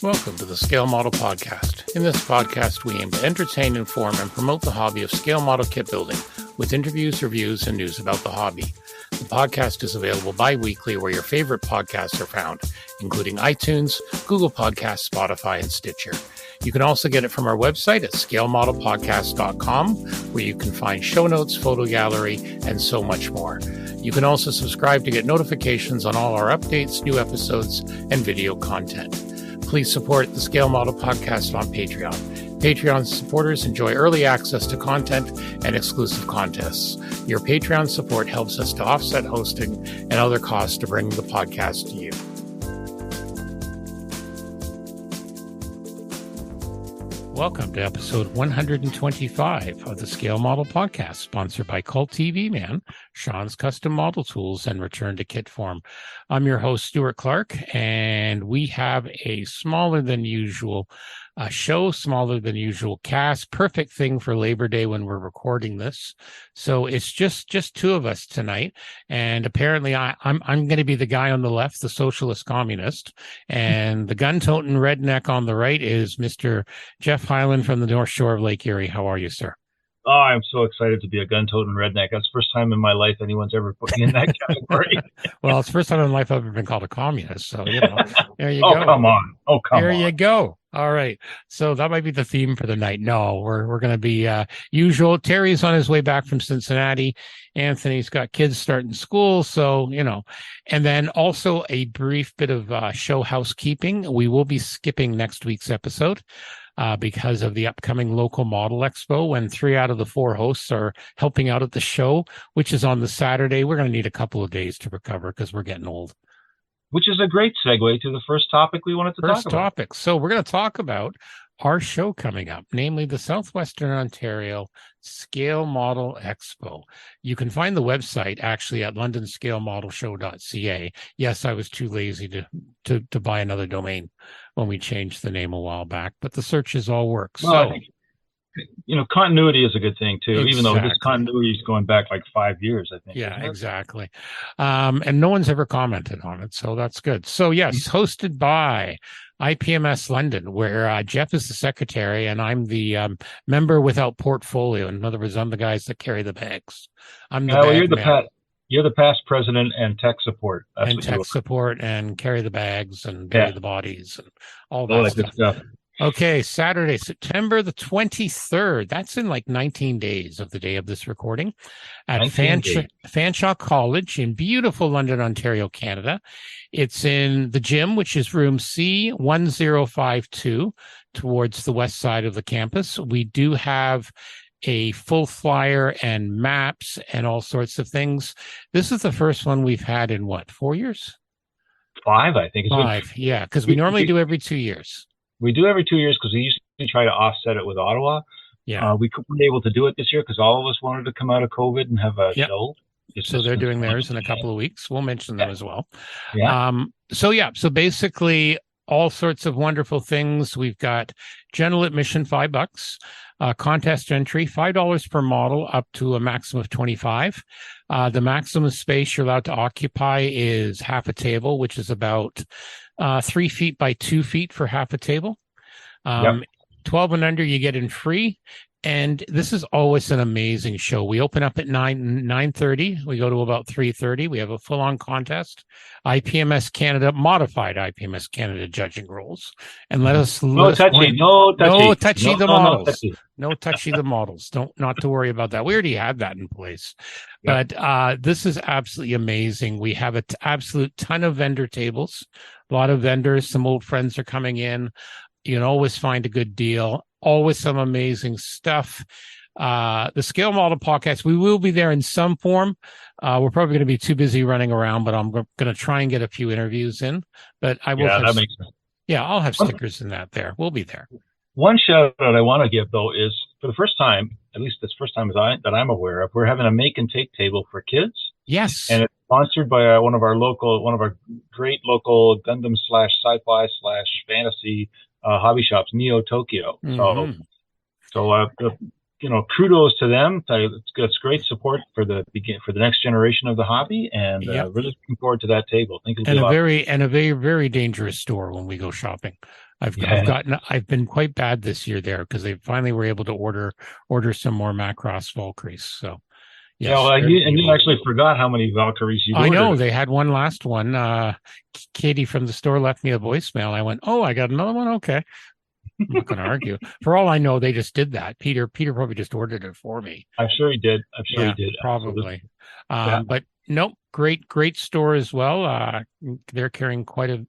Welcome to the Scale Model Podcast. In this podcast, we aim to entertain, inform, and promote the hobby of scale model kit building with interviews, reviews, and news about the hobby. The podcast is available bi-weekly where your favorite podcasts are found, including iTunes, Google Podcasts, Spotify, and Stitcher. You can also get it from our website at scalemodelpodcast.com, where you can find show notes, photo gallery, and so much more. You can also subscribe to get notifications on all our updates, new episodes, and video content. Please support the Scale Model Podcast on Patreon. Patreon supporters enjoy early access to content and exclusive contests. Your Patreon support helps us to offset hosting and other costs to bring the podcast to you. Welcome to episode 125 of the Scale Model Podcast, sponsored by Cult TV Man, Sean's Custom Model Tools, and Return to Kit Form. I'm your host, Stuart Clark, and we have a smaller than usual smaller than usual cast. Perfect thing for Labor Day when we're recording this. So it's just two of us tonight. And apparently I'm going to be the guy on the left, the socialist communist, and the gun-toting redneck on the right is Mr. Geoff Hyland from the North Shore of Lake Erie. How are you, sir? Oh, I'm so excited to be a gun-toting redneck. That's the first time in my life anyone's ever put me in that category. Well, it's the first time in my life I've ever been called a communist. So, there you go. Come on. There you go. All right. So that might be the theme for the night. No, we're going to be usual. Terry's on his way back from Cincinnati. Anthony's got kids starting school. So, and then also a brief bit of show housekeeping. We will be skipping next week's episode. Because of the upcoming local model expo, when 3 out of the 4 hosts are helping out at the show, which is on the Saturday. We're going to need a couple of days to recover because we're getting old. Which is a great segue to the first topic we wanted to talk about. First topic. So we're going to talk about our show coming up, namely the Southwestern Ontario Scale Model Expo. You can find the website actually at londonscalemodelshow.ca. Yes, I was too lazy to buy another domain when we changed the name a while back, but the searches all work. Well, I think, continuity is a good thing too, exactly. Even though this continuity is going back like 5 years, I think. Yeah, exactly. And no one's ever commented on it, so that's good. So yes, hosted by IPMS London, where Geoff is the secretary and I'm the member without portfolio. In other words, I'm the guys that carry the bags. I'm the you're the past president and tech support. That's and tech support and carry the bags and bury the bodies and all that good stuff. Okay, Saturday, September the 23rd. That's in like 19 days of the day of this recording at Fanshawe College in beautiful London, Ontario, Canada. It's in the gym, which is room C1052 towards the west side of the campus. We do have a full flyer and maps and all sorts of things. This is the first one we've had in 4 years? 5, I think. 5, yeah, because we normally do every 2 years. We do every 2 years because we usually try to offset it with Ottawa. Yeah. We weren't able to do it this year because all of us wanted to come out of COVID and have a show. So they're doing theirs in a couple of weeks. We'll mention them as well. Yeah. So basically all sorts of wonderful things. We've got general admission, $5, contest entry, $5 per model up to a maximum of 25. The maximum space you're allowed to occupy is half a table, which is about 3 feet by 2 feet for half a table. 12 and under, you get in free. And this is always an amazing show. We open up at 9:30. We go to about 3:30. We have a full-on contest. IPMS Canada, modified IPMS Canada judging rules. And let us... No touchy the models. No touchy the models. Not to worry about that. We already had that in place. Yep. But this is absolutely amazing. We have an absolute ton of vendor tables. A lot of vendors. Some old friends are coming in. You can always find a good deal. Always some amazing stuff. The Scale Model Podcast, we will be there in some form. We're probably going to be too busy running around, but I'm going to try and get a few interviews in. But I will. That makes sense. Yeah, I'll have stickers in that there. We'll be there. One shout out I want to give, though, is for the first time, at least this first time that I'm aware of, we're having a make and take table for kids. Yes. And it's sponsored by one of our great local Gundam / sci-fi / fantasy hobby shops, Neo Tokyo. Mm-hmm. So kudos to them. It's great support for the next generation of the hobby, and really looking forward to that table. I think it'll be a very, very dangerous store when we go shopping. I've been quite bad this year there because they finally were able to order some more Macross Valkyries. So Yeah, yes, well, you actually forgot how many Valkyries you I ordered. know they had one last one. Katie from the store left me a voicemail. I went, "Oh, I got another one. Okay." I'm not going to argue. For all I know, they just did that. Peter probably just ordered it for me. I'm sure he did. Yeah, Absolutely. probably. Yeah. But nope, great store as well. They're carrying quite a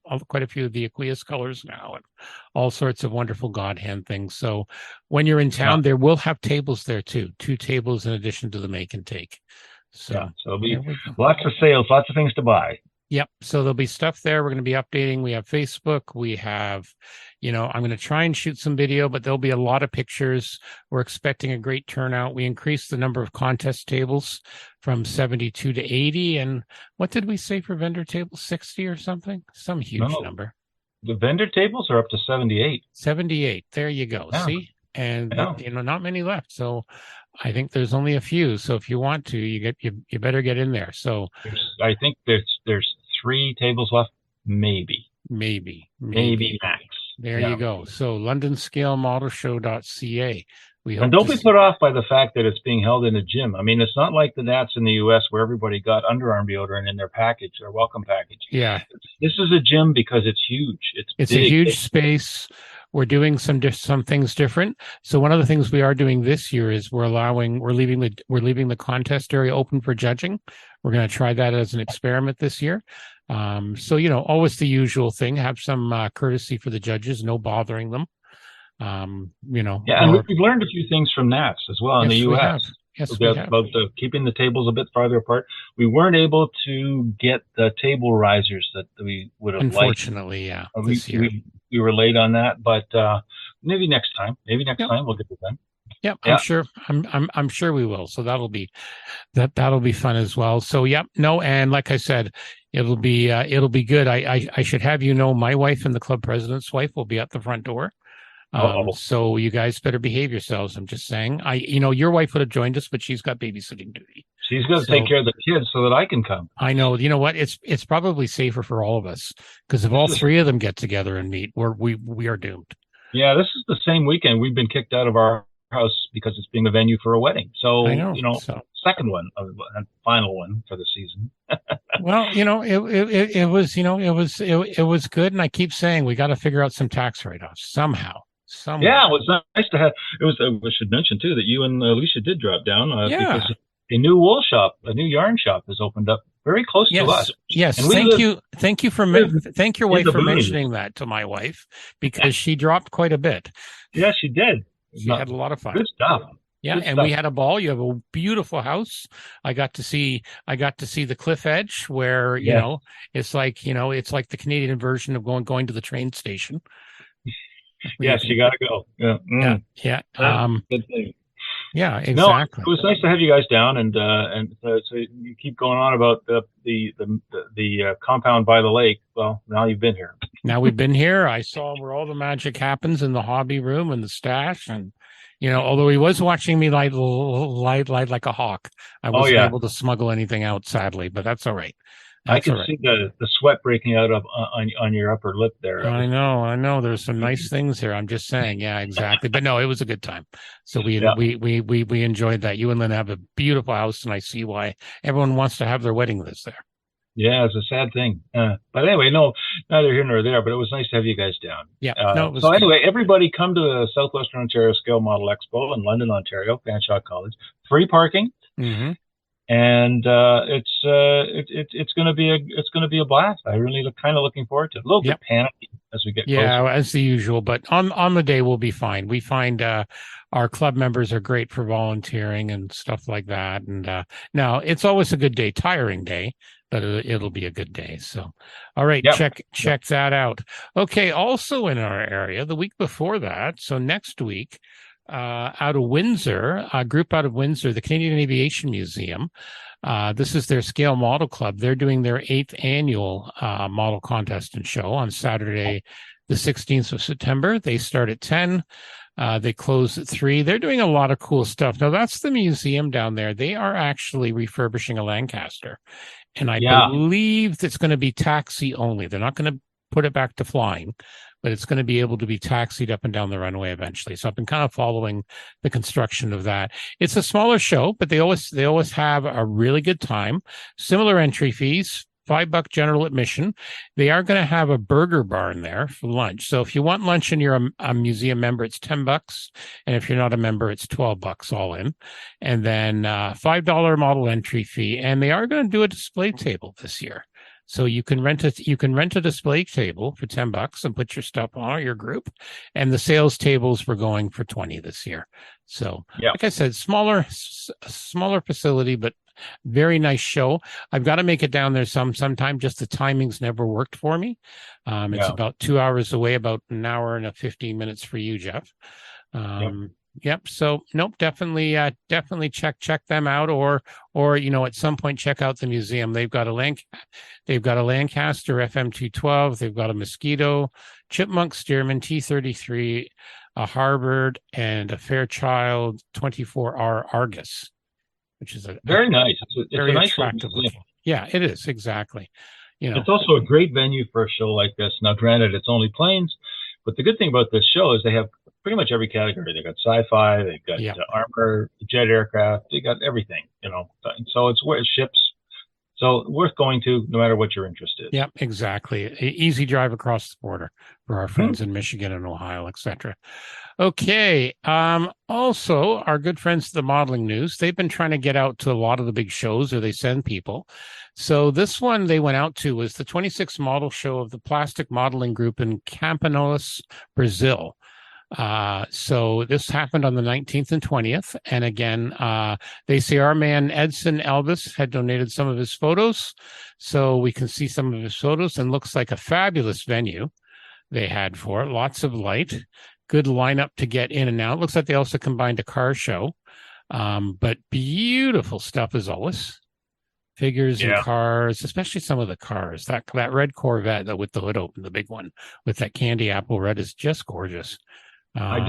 few of the Aqueous colors now, and all sorts of wonderful God hand things. So when you're in town, there will have tables there too. 2 tables in addition to the make and take. So it'll be lots of sales, lots of things to buy. Yep. So there'll be stuff there. We're going to be updating. We have Facebook. We have, I'm going to try and shoot some video, but there'll be a lot of pictures. We're expecting a great turnout. We increased the number of contest tables from 72 to 80. And what did we say for vendor tables? 60 or something? Some huge number. The vendor tables are up to 78. 78. There you go. Yeah. See? And, not many left. So I think there's only a few. So if you want to, you better get in there. So I think there's 3 tables left, maybe max. There you go. So LondonScaleModelShow.ca. And don't be put off by the fact that it's being held in a gym. I mean, it's not like the Nats in the U.S. where everybody got underarm deodorant in their package, their welcome package. Yeah. This is a gym because it's huge. It's big. A huge space. We're doing some things different. So one of the things we are doing this year is we're leaving the contest area open for judging. We're going to try that as an experiment this year. So always the usual thing. Have some courtesy for the judges, no bothering them. And we've learned a few things from Nats as well in the U.S. About keeping the tables a bit farther apart. We weren't able to get the table risers that we would have unfortunately, liked. This year. We were late on that, but maybe next time. Maybe next time we'll get it done. Yeah, I'm sure we will. So that'll be fun as well. So and like I said, it'll be good. I should have my wife and the club president's wife will be at the front door. So you guys better behave yourselves. I'm just saying. Your wife would have joined us, but she's got babysitting duty. She's going to take care of the kids so that I can come. I know. You know what? It's probably safer for all of us because if all 3 of them get together and meet, we are doomed. Yeah, this is the same weekend we've been kicked out of our house because it's being a venue for a wedding. So second one, and final one for the season. Well, it was good, and I keep saying we got to figure out some tax write-offs somehow. Somewhere. Yeah, it was nice to have. I should mention too that you and Alicia did drop down because a new yarn shop has opened up very close to us. Yes, thank you for thank your wife for mentioning that to my wife because she dropped quite a bit. Yeah, she did. She had a lot of fun. Good stuff. Yeah, and we had a ball. You have a beautiful house. I got to see the cliff edge where it's like the Canadian version of going to the train station. Yes, you got to go. Yeah. Mm. Yeah. Good thing. Yeah, exactly. No, it was nice to have you guys down, and so you keep going on about the compound by the lake. Well, now you've been here. Now we've been here. I saw where all the magic happens in the hobby room and the stash, and although he was watching me like a hawk, I wasn't able to smuggle anything out, sadly, but that's all right. I can see the sweat breaking out on your upper lip there. I know. There's some nice things here. I'm just saying. Yeah, exactly. But no, it was a good time. So we enjoyed that. You and Lynn have a beautiful house, and I see why everyone wants to have their wedding list there. Yeah, it's a sad thing. But anyway, no, neither here nor there. But it was nice to have you guys down. Yeah. So anyway, everybody come to the Southwestern Ontario Scale Model Expo in London, Ontario, Fanshawe College. Free parking. Mm-hmm. And it's going to be a blast. I really kind of looking forward to it. A little bit panicky as we get closer. Yeah, as the usual, but on the day we'll be fine. We find our club members are great for volunteering and stuff like that. And now it's always a good day, tiring day, but it'll be a good day. So, all right, check that out. Okay, also in our area, the week before that, so next week. Out of Windsor, a group out of Windsor, the Canadian Aviation Museum. This is their Scale Model Club. They're doing their 8th annual model contest and show on Saturday, the 16th of September. They start at 10. They close at 3. They're doing a lot of cool stuff. Now, that's the museum down there. They are actually refurbishing a Lancaster. And I believe it's going to be taxi only. They're not going to put it back to flying. but it's going to be able to be taxied up and down the runway eventually. So I've been kind of following the construction of that. It's a smaller show, but they always have a really good time. Similar entry fees. $5 general admission. They are going to have a burger bar in there for lunch. So if you want lunch and you're a museum member, it's $10. And if you're not a member, it's $12 all in. And then $5 model entry fee. And they are going to do a display table this year. So you can rent a display table for $10 and put your stuff on your group. And the sales tables were going for $20 this year. So like I said, smaller facility, but very nice show. I've got to make it down there sometime. Just the timings never worked for me. It's about 2 hours away, about an hour and 15 minutes for you, Geoff. Yep. So nope, definitely check them out, or at some point check out the museum. They've got a Lancaster FM212. They've got a Mosquito, Chipmunk Stearman T33, a Harvard, and a Fairchild 24R Argus, which is very nice. It's very a nice attractive looking. Yeah, it is, exactly. It's also a great venue for a show like this. Now, granted, it's only planes, but the good thing about this show is they have pretty much every category. They got sci-fi, they got armor, jet aircraft, they got everything. So it's ships. So worth going to, no matter what you're interested. Yep, exactly. Easy drive across the border for our friends in Michigan and Ohio, etc. Okay. Also, our good friends at the Modeling News, they've been trying to get out to a lot of the big shows, or they send people. So this one they went out to was the 26th model show of the Plastic Modeling Group in Campinas, Brazil. So this happened on the 19th and 20th. And again, they say our man Edson Elvis had donated some of his photos. So we can see some of his photos, and looks like a fabulous venue they had for it. Lots of light, good lineup to get in and out. Looks like they also combined a car show, but beautiful stuff as always. Figures and cars, especially some of the cars. That red Corvette with the hood open, the big one with that candy apple red, is just gorgeous. I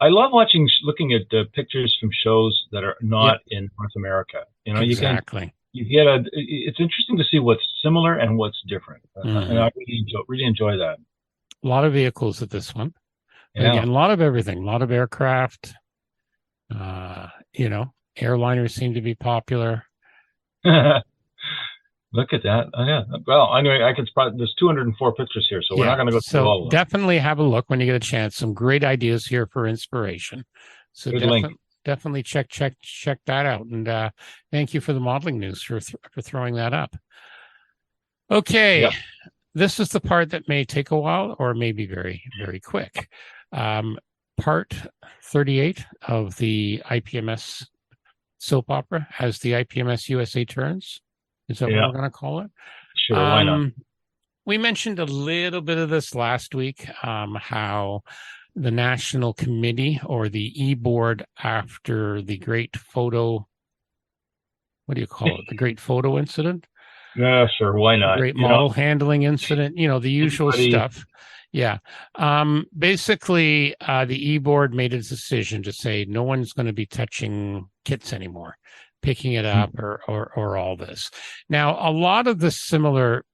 love looking at pictures from shows that are not in North America. Exactly. It's interesting to see what's similar and what's different, and I really enjoy that. A lot of vehicles at this one. Again, a lot of everything. A lot of aircraft. Airliners seem to be popular. Look at that. Well, anyway, there's 204 pictures here, so we're not going to go through all of them. Definitely have a look when you get a chance. Some great ideas here for inspiration. So definitely check that out. And thank you for the Modeling News for throwing that up. Okay. This is the part that may take a while or may be very, very quick. Part 38 of the IPMS soap opera, as the IPMS USA turns. Is that what we're going to call it? Sure, why not? We mentioned a little bit of this last week, how the National Committee, or the E-Board, after the great photo, what do you call it? The great photo incident? Yeah, sure, why not? Great model handling incident, the usual stuff. Yeah. Basically, the E-Board made a decision to say no one's going to be touching kits anymore, picking it up or all this. Now, a lot of the similar,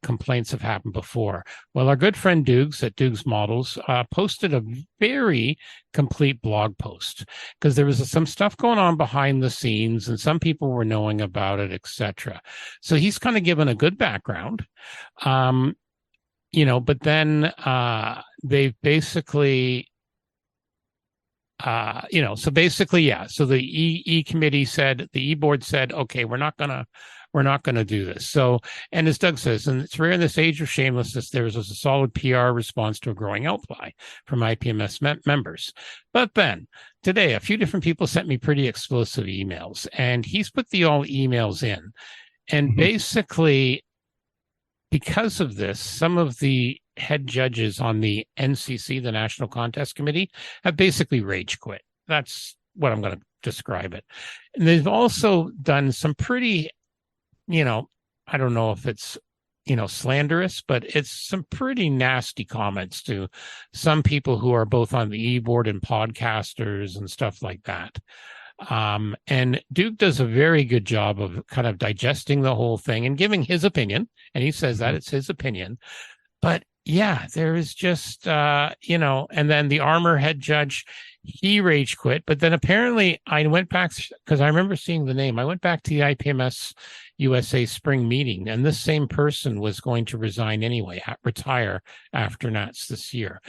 complaints have happened before. Well, our good friend Dukes at Dukes Models posted a very complete blog post, because there was some stuff going on behind the scenes and some people were knowing about it, etc. So he's kind of given a good background. But then they basically so the E committee said, the E board said, okay, we're not gonna do this. So, and as Doug says, and it's rare in this age of shamelessness, there was a solid PR response to a growing outcry from IPMS members. But then today, a few different people sent me pretty explosive emails, and he's put the all emails in, and basically, because of this, some of the head judges on the NCC, the National Contest Committee, have basically rage quit. That's what I'm going to describe it. And they've also done some pretty, I don't know if it's, slanderous, but it's some pretty nasty comments to some people who are both on the E-Board and podcasters and stuff like that. And Duke does a very good job of kind of digesting the whole thing and giving his opinion. And he says that it's his opinion. But, yeah, there is just, and then the armor head judge, he rage quit. But then apparently I went back because I remember seeing the name. I went back to the IPMS USA spring meeting, and this same person was going to resign anyway, retire after NATS this year.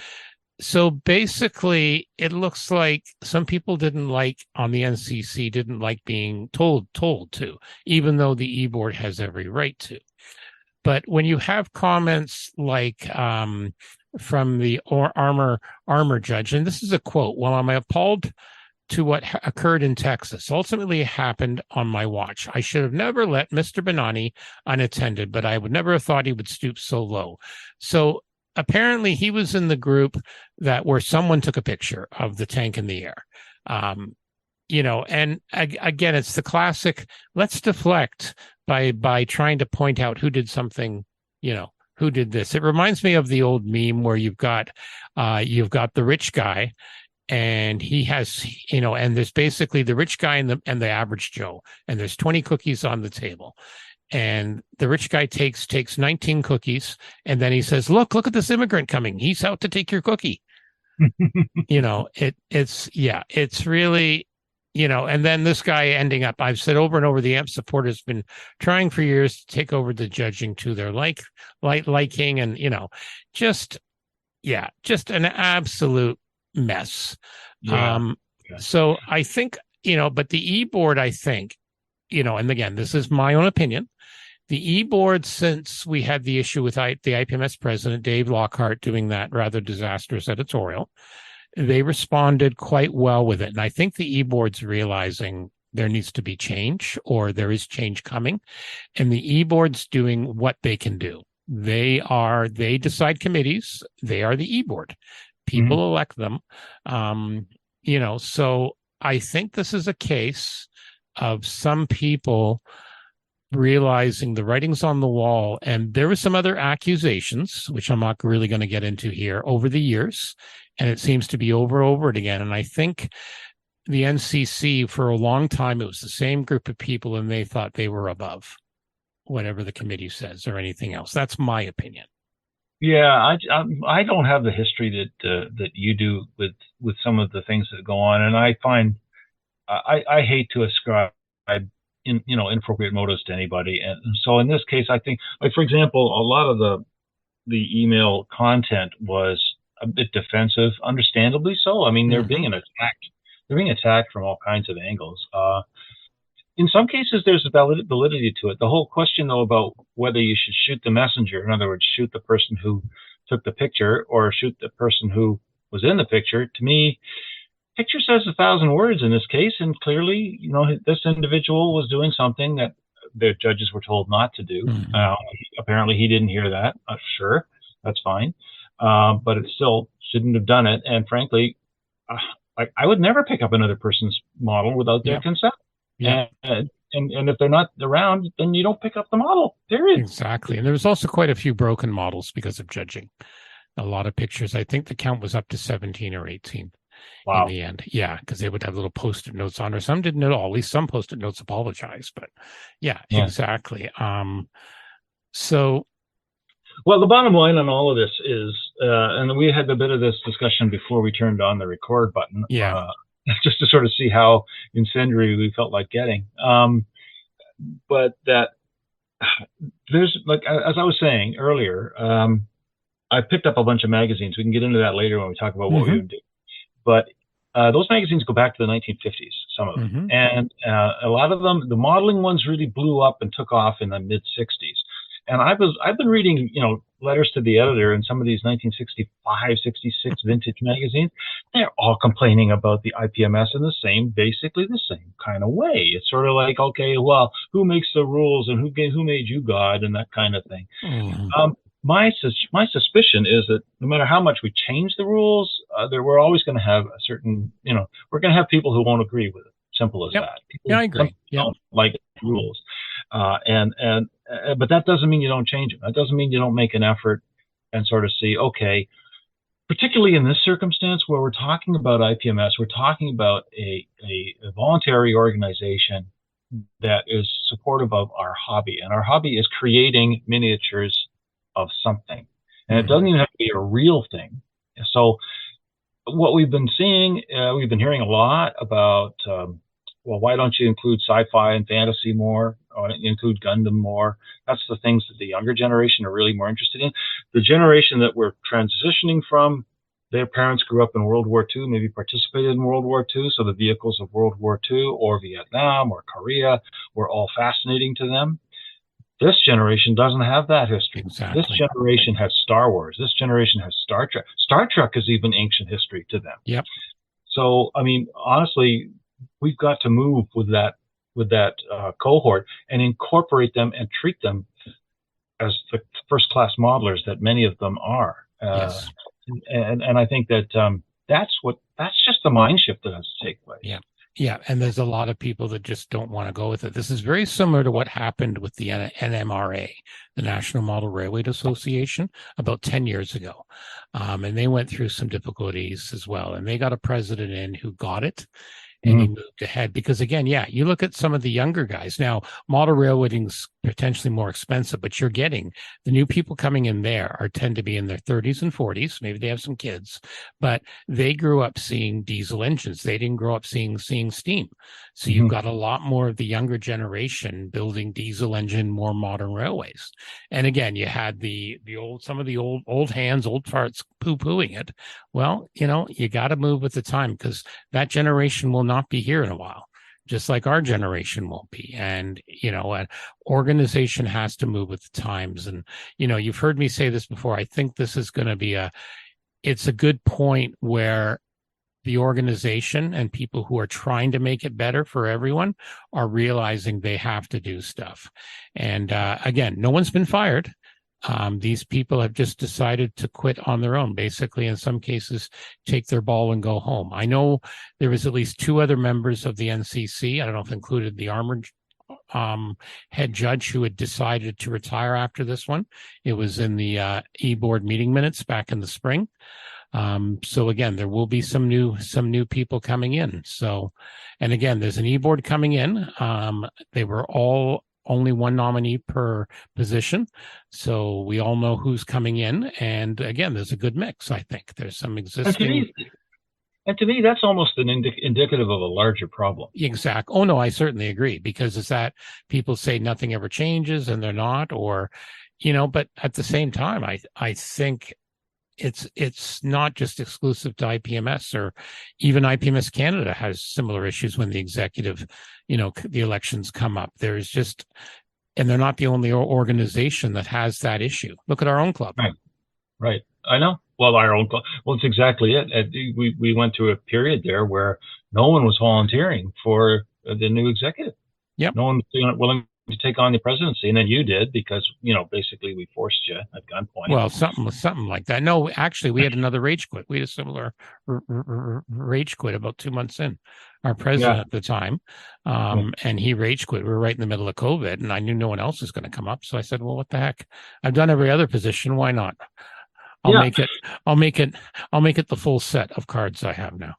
So basically, it looks like some people on the NCC didn't like being told to, even though the e-board has every right to. But when you have comments like from the armor judge, and this is a quote, "Well, I'm appalled to what occurred in Texas. Ultimately, it happened on my watch. I should have never let Mr. Benani unattended, but I would never have thought he would stoop so low." So apparently he was in the group where someone took a picture of the tank in the air. And again, it's the classic, let's deflect by trying to point out who did something, who did this. It reminds me of the old meme where you've got the rich guy, and he has, and there's basically the rich guy and the average Joe, and there's 20 cookies on the table. And the rich guy takes 19 cookies, and then he says, look at this immigrant coming. He's out to take your cookie. It's really, and then this guy ending up, I've said over and over, the AMP support has been trying for years to take over the judging to their liking, and, just an absolute mess. So I think, but the e-board, I think, and again, this is my own opinion. The e-board, since we had the issue with the IPMS president, Dave Lockhart, doing that rather disastrous editorial, they responded quite well with it. And I think the e-board's realizing there needs to be change, or there is change coming. And the e-board's doing what they can do. They decide committees. They are the e-board. People elect them. So I think this is a case of some people realizing the writing's on the wall. And there were some other accusations, which I'm not really going to get into here, over the years. And it seems to be over it again. And I think the NCC, for a long time, it was the same group of people, and they thought they were above whatever the committee says or anything else. That's my opinion. Yeah, I don't have the history that you do with some of the things that go on, and I find I hate to ascribe inappropriate motives to anybody, and so in this case, I think, like, for example, a lot of the email content was a bit defensive, understandably so. I mean, they're being attacked. They're being attacked from all kinds of angles. In some cases, there's a validity to it. The whole question, though, about whether you should shoot the messenger, in other words, shoot the person who took the picture or shoot the person who was in the picture, to me, picture says 1,000 words in this case. And clearly, this individual was doing something that the judges were told not to do. Apparently, he didn't hear that. Sure, that's fine. But it still shouldn't have done it. And frankly, I would never pick up another person's model without their consent. Yeah. And if they're not around, then you don't pick up the model, period. Exactly. And there was also quite a few broken models because of judging. A lot of pictures. I think the count was up to 17 or 18 in the end. Yeah, because they would have little post-it notes on, or some didn't at all. At least some post-it notes apologize. But yeah. Exactly. So... Well, the bottom line on all of this is, and we had a bit of this discussion before we turned on the record button. Yeah. Just to sort of see how incendiary we felt like getting. But that there's, like, as I was saying earlier, I picked up a bunch of magazines. We can get into that later when we talk about what we would do. But those magazines go back to the 1950s, some of them. And a lot of them, the modeling ones really blew up and took off in the mid 60s. And I've been reading, letters to the editor in some of these 1965, 66 vintage magazines. They're all complaining about the IPMS in basically the same kind of way. It's sort of like, okay, well, who makes the rules and who made you God and that kind of thing. My suspicion is that no matter how much we change the rules, we're always going to have a certain, we're going to have people who won't agree with it. Simple as that. People I agree. Don't like rules. But that doesn't mean you don't change them. That doesn't mean you don't make an effort and sort of see, okay, particularly in this circumstance where we're talking about IPMS, we're talking about a voluntary organization that is supportive of our hobby. And our hobby is creating miniatures of something. And it doesn't even have to be a real thing. So what we've been seeing, we've been hearing a lot about, well, why don't you include sci-fi and fantasy more, or include Gundam more? That's the things that the younger generation are really more interested in. The generation that we're transitioning from, their parents grew up in World War II, maybe participated in World War II, so the vehicles of World War II or Vietnam or Korea were all fascinating to them. This generation doesn't have that history. Exactly. This generation has Star Wars. This generation has Star Trek. Star Trek is even ancient history to them. Yep. So, I mean, honestly, we've got to move with that cohort and incorporate them and treat them as the first-class modelers that many of them are. Yes. And I think that that's just the mind shift that has to take place. Yeah. Yeah, and there's a lot of people that just don't want to go with it. This is very similar to what happened with the NMRA, the National Model Railway Association, about 10 years ago. And they went through some difficulties as well. And they got a president in who got it. And he moved ahead because, again, yeah, you look at some of the younger guys. Now, model railroading's potentially more expensive, but you're getting the new people coming in there tend to be in their 30s and 40s. Maybe they have some kids, but they grew up seeing diesel engines. They didn't grow up seeing steam. So you've got a lot more of the younger generation building diesel engine, more modern railways. And again, you had some of the old hands, old farts poo-pooing it. Well, you got to move with the time because that generation will not be here in a while, just like our generation won't be. And, an organization has to move with the times. And, you've heard me say this before. I think this is going to be it's a good point where the organization and people who are trying to make it better for everyone are realizing they have to do stuff. And again, no one's been fired. These people have just decided to quit on their own, basically, in some cases, take their ball and go home. I know there was at least 2 other members of the NCC. I don't know if included the armored head judge who had decided to retire after this one. It was in the e-board meeting minutes back in the spring. So again, there will be some new people coming in. So, and again, there's an e-board coming in. They were all only one nominee per position. So we all know who's coming in. And again, there's a good mix. I think there's some existing. And to me, that's almost an indicative of a larger problem. Exactly. Oh, no, I certainly agree, because it's that people say nothing ever changes and they're not, or, but at the same time, I think it's not just exclusive to IPMS, or even IPMS Canada has similar issues when the executive, the elections come up. There's just, and they're not the only organization that has that issue. Look at our own club. Right. I know. Well, our own club. Well, it's exactly it. We went through a period there where no one was volunteering for the new executive. Yep. No one was willing to take on the presidency, and then you did, because basically we forced you at gunpoint. Well, something like that. No, actually, we had another rage quit. We had a similar rage quit about 2 months in. Our president at the time, and he rage quit. We were right in the middle of COVID, and I knew no one else was going to come up. So I said, "Well, what the heck? I've done every other position. Why not? I'll make it the full set of cards I have now."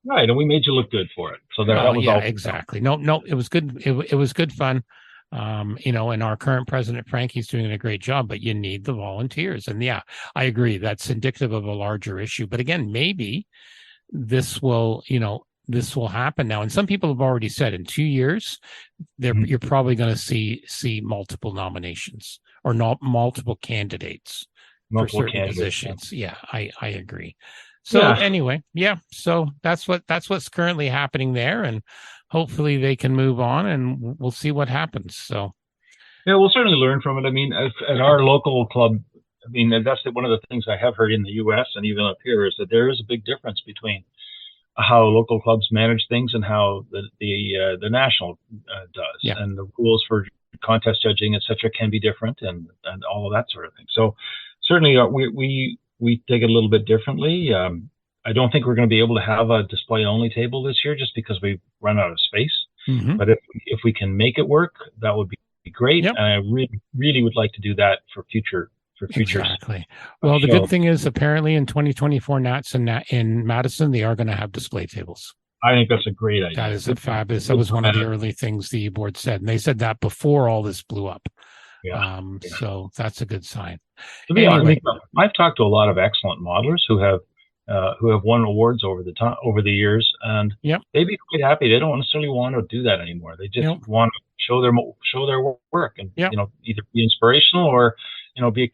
Right, and we made you look good for it. So that was all. Exactly. No, it was good. It was good fun. And our current president, Frankie's doing a great job, but you need the volunteers. And yeah, I agree. That's indicative of a larger issue. But again, maybe this will happen now. And some people have already said in 2 years, you're probably going to see multiple nominations or not multiple candidates for certain positions. Yeah, I agree. So anyway, so that's what's currently happening there, and hopefully they can move on, and we'll see what happens. So we'll certainly learn from it. I mean, at our local club, I mean, that's one of the things I have heard in the U.S. and even up here, is that there is a big difference between how local clubs manage things and how the national does, and the rules for contest judging, etc., can be different, and all of that sort of thing. So certainly we take it a little bit differently. I don't think we're going to be able to have a display-only table this year, just because we've run out of space. But if we can make it work, that would be great. And I really would like to do that for future. Exactly. Well, the good thing is, apparently in 2024 Nats in Madison, they are going to have display tables. I think that's a great idea. That is fabulous. That was one of the early things the board said, and they said that before all this blew up. So that's a good sign. To be honest, Anyway, I've talked to a lot of excellent modelers who have won awards over the years, and yep, they'd be quite happy. They don't necessarily want to do that anymore. They just yep, want to show their work, and yep, either be inspirational or be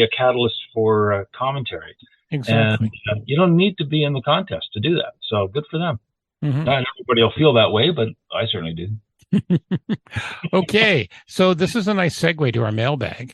a catalyst for commentary. exactly. And you don't need to be in the contest to do that. So good for them. Hmm. Not everybody will feel that way, but I certainly do. Okay, so this is a nice segue to our mailbag.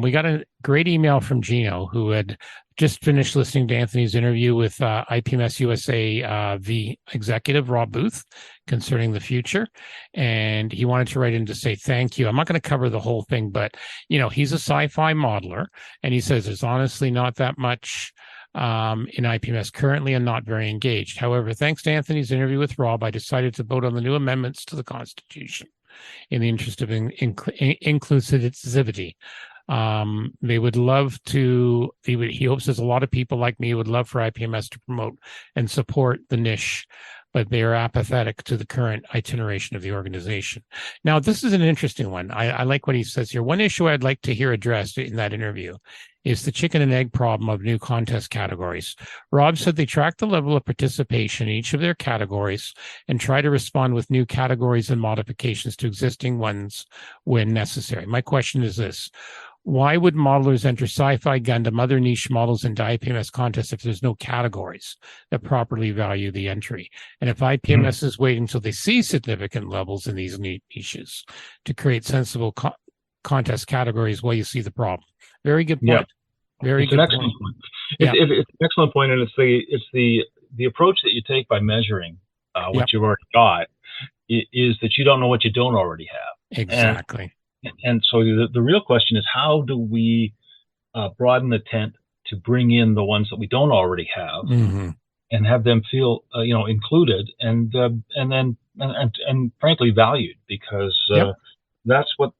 We got a great email from Gino, who had just finished listening to Anthony's interview with IPMS USA the executive, Rob Booth, concerning the future. And he wanted to write in to say thank you. I'm not going to cover the whole thing, but, he's a sci-fi modeler, and he says there's honestly not that much in IPMS currently and not very engaged. However, thanks to Anthony's interview with Rob, I decided to vote on the new amendments to the Constitution in the interest of inclusivity. They would love to, he hopes there's a lot of people like me who would love for IPMS to promote and support the niche, but they are apathetic to the current itineration of the organization. Now, this is an interesting one. I like what he says here. One issue I'd like to hear addressed in that interview is the chicken and egg problem of new contest categories. Rob said they track the level of participation in each of their categories and try to respond with new categories and modifications to existing ones when necessary. My question is this: why would modelers enter sci-fi, Gundam, other niche models into IPMS contests if there's no categories that properly value the entry? And if IPMS is waiting until they see significant levels in these niches to create sensible contest categories, well, you see the problem. Very good point. Yeah. Very good point. It's an excellent point, and it's the approach that you take by measuring what you've already got is that you don't know what you don't already have. Exactly. And so the real question is, how do we broaden the tent to bring in the ones that we don't already have, and have them feel included and frankly valued, because that's what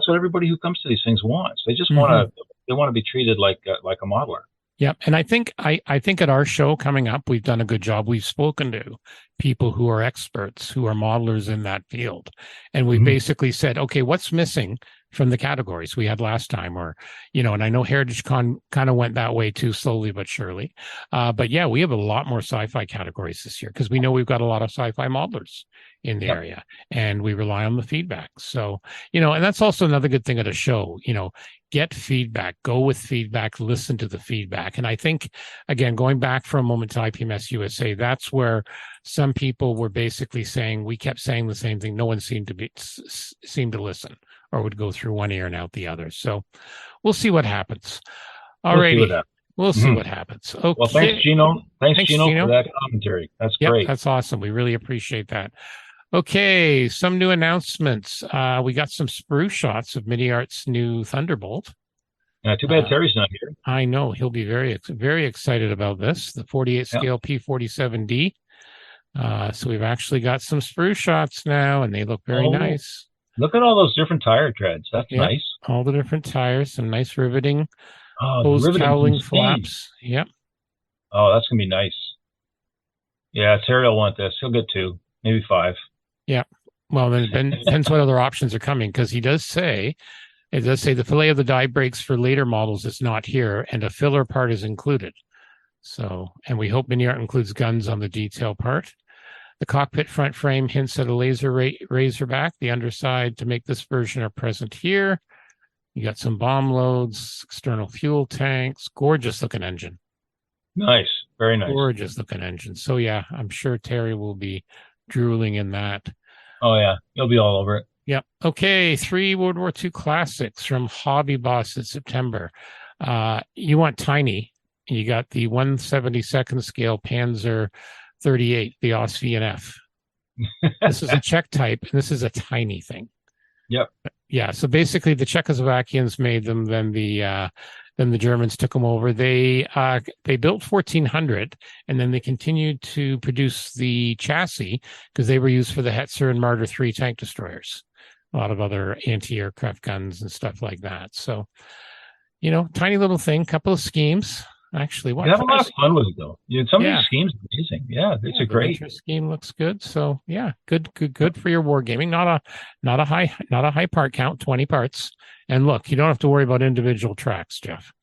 everybody who comes to these things wants. They just want to be treated like a modeler. Yep. And I think at our show coming up, we've done a good job. We've spoken to people who are experts, who are modelers in that field. And we basically said, okay, what's missing from the categories we had last time? Or, and I know Heritage Con kind of went that way too, slowly but surely. But yeah, we have a lot more sci-fi categories this year because we know we've got a lot of sci-fi modelers in the area, and we rely on the feedback. So, and that's also another good thing at a show, get feedback, go with feedback, listen to the feedback. And I think, again, going back for a moment to IPMS USA, that's where some people were basically saying, we kept saying the same thing. No one seemed to listen, or would go through one ear and out the other. So we'll see what happens. All righty. We'll see what happens. Okay. Well, thanks, Gino. Thanks, Gino, for that commentary. That's great. That's awesome. We really appreciate that. Okay, some new announcements. We got some sprue shots of Mini-Art's new Thunderbolt. Too bad Terry's not here. I know. He'll be very, very excited about this, the 48 scale P47D. So we've actually got some sprue shots now, and they look very nice. Look at all those different tire treads. That's nice. All the different tires, some nice riveting. Those cowling flaps. Yep. Oh, that's going to be nice. Yeah, Terry will want this. He'll get 2, maybe 5. Yeah. Well, then it depends what other options are coming, because it does say the fillet of the die brakes for later models is not here, and a filler part is included. So, and we hope Mini-Art includes guns on the detail part. The cockpit front frame hints at a laser razorback. The underside to make this version are present here. You got some bomb loads, external fuel tanks, gorgeous looking engine. Nice. Very nice. Gorgeous looking engine. So yeah, I'm sure Terry will be drooling in that. Oh yeah, he'll be all over it. Yep. Okay, 3 World War II classics from Hobby Boss in September. You want tiny. You got the 1/72nd scale Panzer 38, the Aus VNF. This is a Czech type, and this is a tiny thing. Yep. Yeah. So basically, the Czechoslovakians made them, then the Germans took them over. They built 1,400, and then they continued to produce the chassis because they were used for the Hetzer and Marder 3 tank destroyers, a lot of other anti-aircraft guns and stuff like that. So, tiny little thing, couple of schemes. Actually, what You have a lot price? of fun with it, though. Some of Yeah. these schemes are amazing. Yeah, it's Yeah, a the great. winter scheme looks good. So yeah, good for your wargaming. Not a high part count, 20 parts. And look, you don't have to worry about individual tracks, Jeff.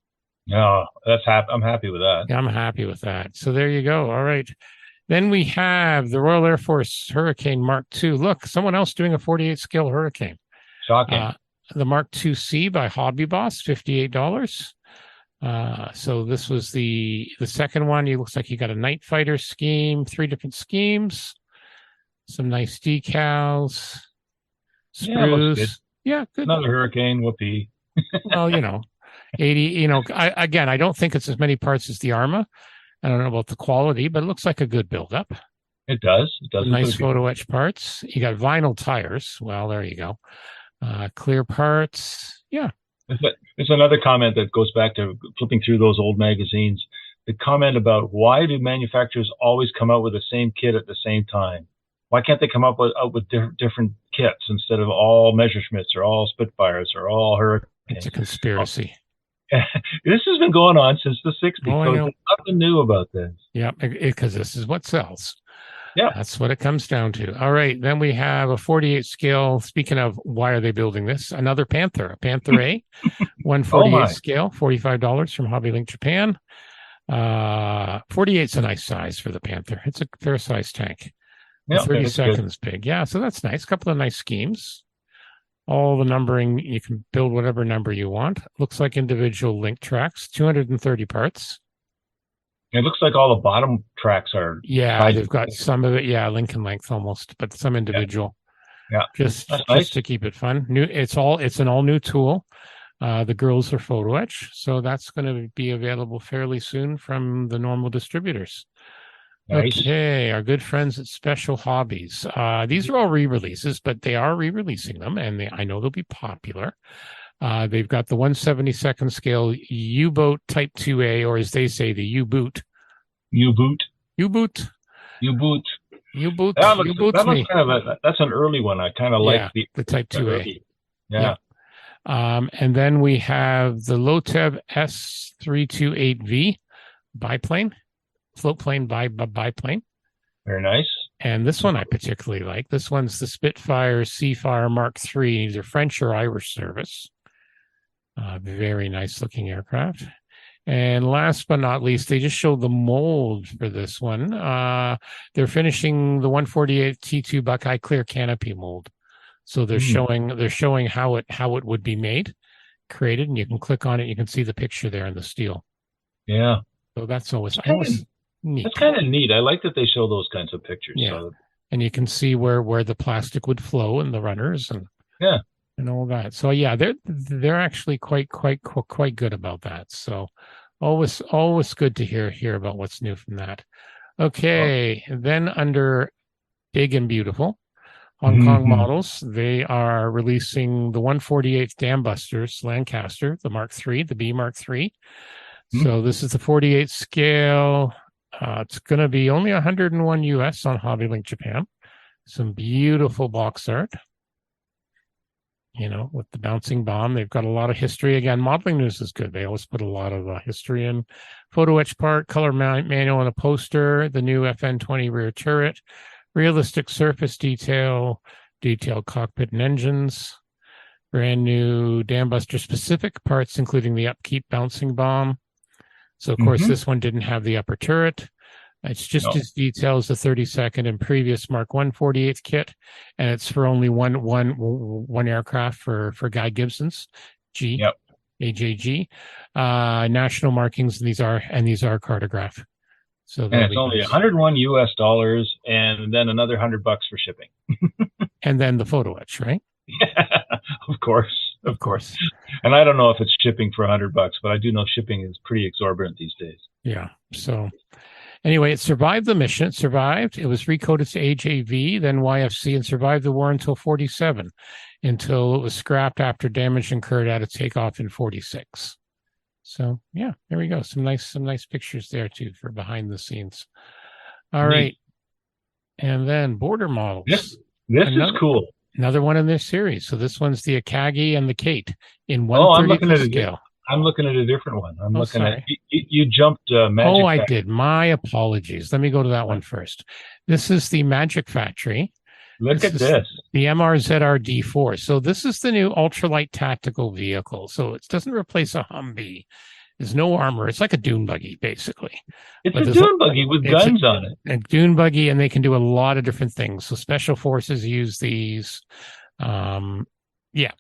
No, I'm happy with that. Yeah, I'm happy with that. So there you go. All right. Then we have the Royal Air Force Hurricane Mark II. Look, someone else doing a 48 scale Hurricane. Shocking. The Mark II-C by Hobby Boss, $58. So this was the second one. It looks like you got a night fighter scheme, 3 different schemes, some nice decals, sprues. Yeah, it looks good. Yeah, good. Another Hurricane, whoopee. Well, 80. I don't think it's as many parts as the Arma. I don't know about the quality, but it looks like a good build-up. It does. It does. Nice photo etch parts. You got vinyl tires. Well, there you go. Clear parts. Yeah. It's another comment that goes back to flipping through those old magazines. The comment about why do manufacturers always come out with the same kit at the same time? Why can't they come up with different kits instead of all Messerschmitts or all Spitfires or all Hurricanes? It's a conspiracy. This has been going on since the 60s. Oh, so there's nothing new about this. Yeah, because this is what sells. Yeah. That's what it comes down to. All right. Then we have a 48 scale. Speaking of why are they building this? Another Panther, a Panther A, 148 scale, $45 from Hobby Link Japan. 48's a nice size for the Panther. It's a fair size tank. Yeah, 30 seconds good. Big. Yeah. So that's nice. A couple of nice schemes. All the numbering, you can build whatever number you want. Looks like individual link tracks, 230 parts. It looks like all the bottom tracks are. Yeah, they've got some of it. Yeah, Lincoln length almost, but some individual. Yeah, just to keep it fun. It's an all new tool. The girls are photo etch, so that's going to be available fairly soon from the normal distributors. Nice. Okay, our good friends at Special Hobbies. These are all re-releases, but they are re-releasing them, and I know they'll be popular. They've got the 1/72nd scale U-boat Type 2A, or as they say, the U-boot. U-boot. U-boot. U-boot. U-boot. That looks kind of that's an early one. I kind of like the Type 2A. Yeah. And then we have the Loteb S328V biplane, float plane biplane. Very nice. And this one I particularly like. This one's the Spitfire Seafire Mark III, either French or Irish service. Very nice looking aircraft. And last but not least, they just showed the mold for this one. They're finishing the 148 T2 Buckeye clear canopy mold. So they're showing how it would be created, and you can click on it. You can see the picture there in the steel. Yeah. So that's always neat. That's kind of neat. I like that they show those kinds of pictures. Yeah. So. And you can see where the plastic would flow in the runners and all that. So yeah, they're actually quite good about that. So always good to hear about what's new from that. Okay, then under Big and Beautiful Hong Kong models, they are releasing the 148th Dam Busters Lancaster, the Mark III, the B Mark III. So this is the 48 scale. It's going to be only 101 US on Hobby Link Japan. Some beautiful box art, with the bouncing bomb. They've got a lot of history. Again, Modeling News is good. They always put a lot of history in. Photo etch part, color manual, and a poster. The new FN20 rear turret, realistic surface detailed cockpit and engines. Brand new Dam Buster specific parts, including the upkeep bouncing bomb. So, of course, this one didn't have the upper turret. It's just as detailed as the 32nd and previous Mark 148th kit, and it's for only one aircraft for Guy Gibson's AJG. National markings, and these are cartograph. So it's only $101 US, and then another $100 for shipping. And then the photo etch, right? Yeah, of course. And I don't know if it's shipping for $100, but I do know shipping is pretty exorbitant these days. Yeah. So anyway, it survived the mission. It survived. It was recoded to AJV, then YFC, and survived the war until 47, until it was scrapped after damage incurred at a takeoff in 46. So yeah, there we go. Some nice pictures there too for behind the scenes. All right. And then border models. This is cool. Another one in this series. So this one's the Akagi and the Kate in 1/30th scale. I'm looking at a different one. I'm looking sorry. at you jumped Magic. Oh, I Factory. did. My apologies. Let me go to that one first. This is the Magic Factory. Look at this. The MRZRD4. So this is the new ultralight tactical vehicle. So it doesn't replace a Humvee. There's no armor. It's like a dune buggy, basically. It's a dune buggy with guns on it. A dune buggy, and they can do a lot of different things. So special forces use these. Yeah.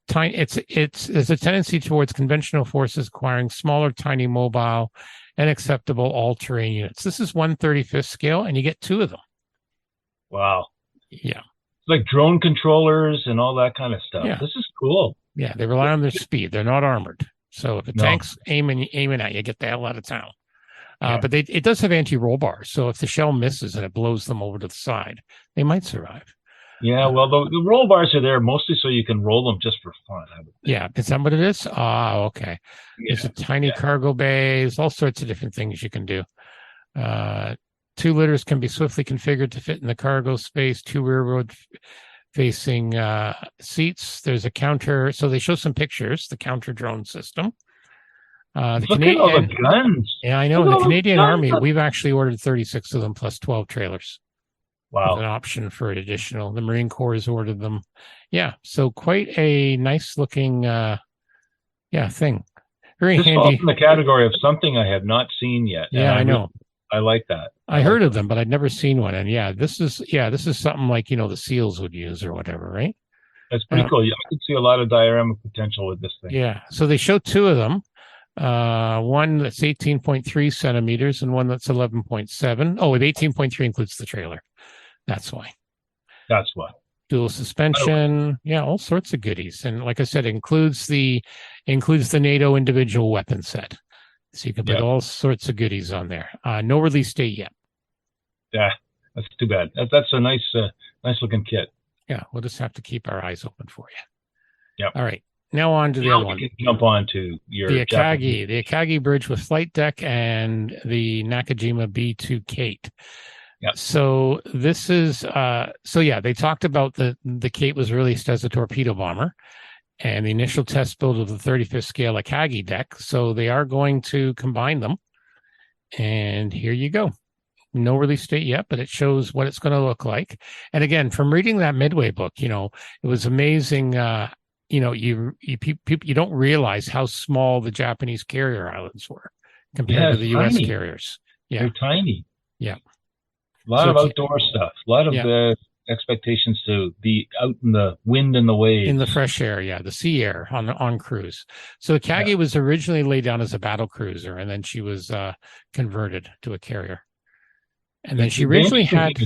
There's a tendency towards conventional forces acquiring smaller, tiny, mobile, and acceptable all-terrain units. This is 1/35th scale, and you get 2 of them. Wow. Yeah. It's like drone controllers and all that kind of stuff. Yeah. This is cool. Yeah, they rely on their speed. They're not armored. So if a tank's aiming at you, get the hell out of town. But it does have anti-roll bars. So if the shell misses and it blows them over to the side, they might survive. Yeah, well, the roll bars are there mostly so you can roll them just for fun. Yeah, is that what it is? Okay. Yeah. There's a tiny cargo bays, all sorts of different things you can do. 2 litters can be swiftly configured to fit in the cargo space, 2 rearward facing seats. There's a counter. So they show some pictures, the counter drone system. Look at all the guns. Yeah, I know. In the Canadian Army, we've actually ordered 36 of them plus 12 trailers. Wow. With an option for an additional. The Marine Corps has ordered them. Yeah. So quite a nice looking, thing. Very this handy. Falls in the category of something I have not seen yet. Yeah, I know. I like that. I heard of them, but I'd never seen one. And this is something like, the SEALs would use or whatever, right? That's pretty cool. I could see a lot of diorama potential with this thing. Yeah. So they show 2 of them. One that's 18.3 centimeters and one that's 11.7. Oh, with 18.3 includes the trailer. That's why. That's why. Dual suspension. Yeah, all sorts of goodies. And like I said, includes the NATO individual weapon set. So you can put all sorts of goodies on there. No release date yet. Yeah, that's too bad. That's a nice looking kit. Yeah, we'll just have to keep our eyes open for you. Yeah. All right. Now on to the other one. We can jump on to the Akagi bridge with flight deck and the Nakajima B2 Kate. Yeah. So this is they talked about the Kate was released as a torpedo bomber and the initial test build of the 35th scale Akagi deck. So they are going to combine them. And here you go. No release date yet, but it shows what it's going to look like. And again, from reading that Midway book, it was amazing. You don't realize how small the Japanese carrier islands were compared to the U.S. carriers. Yeah, they're tiny. Yeah. A lot of outdoor stuff. A lot of the expectations to be out in the wind and the waves. In the fresh air, the sea air on cruise. So Akagi was originally laid down as a battle cruiser, and then she was converted to a carrier. And then she originally had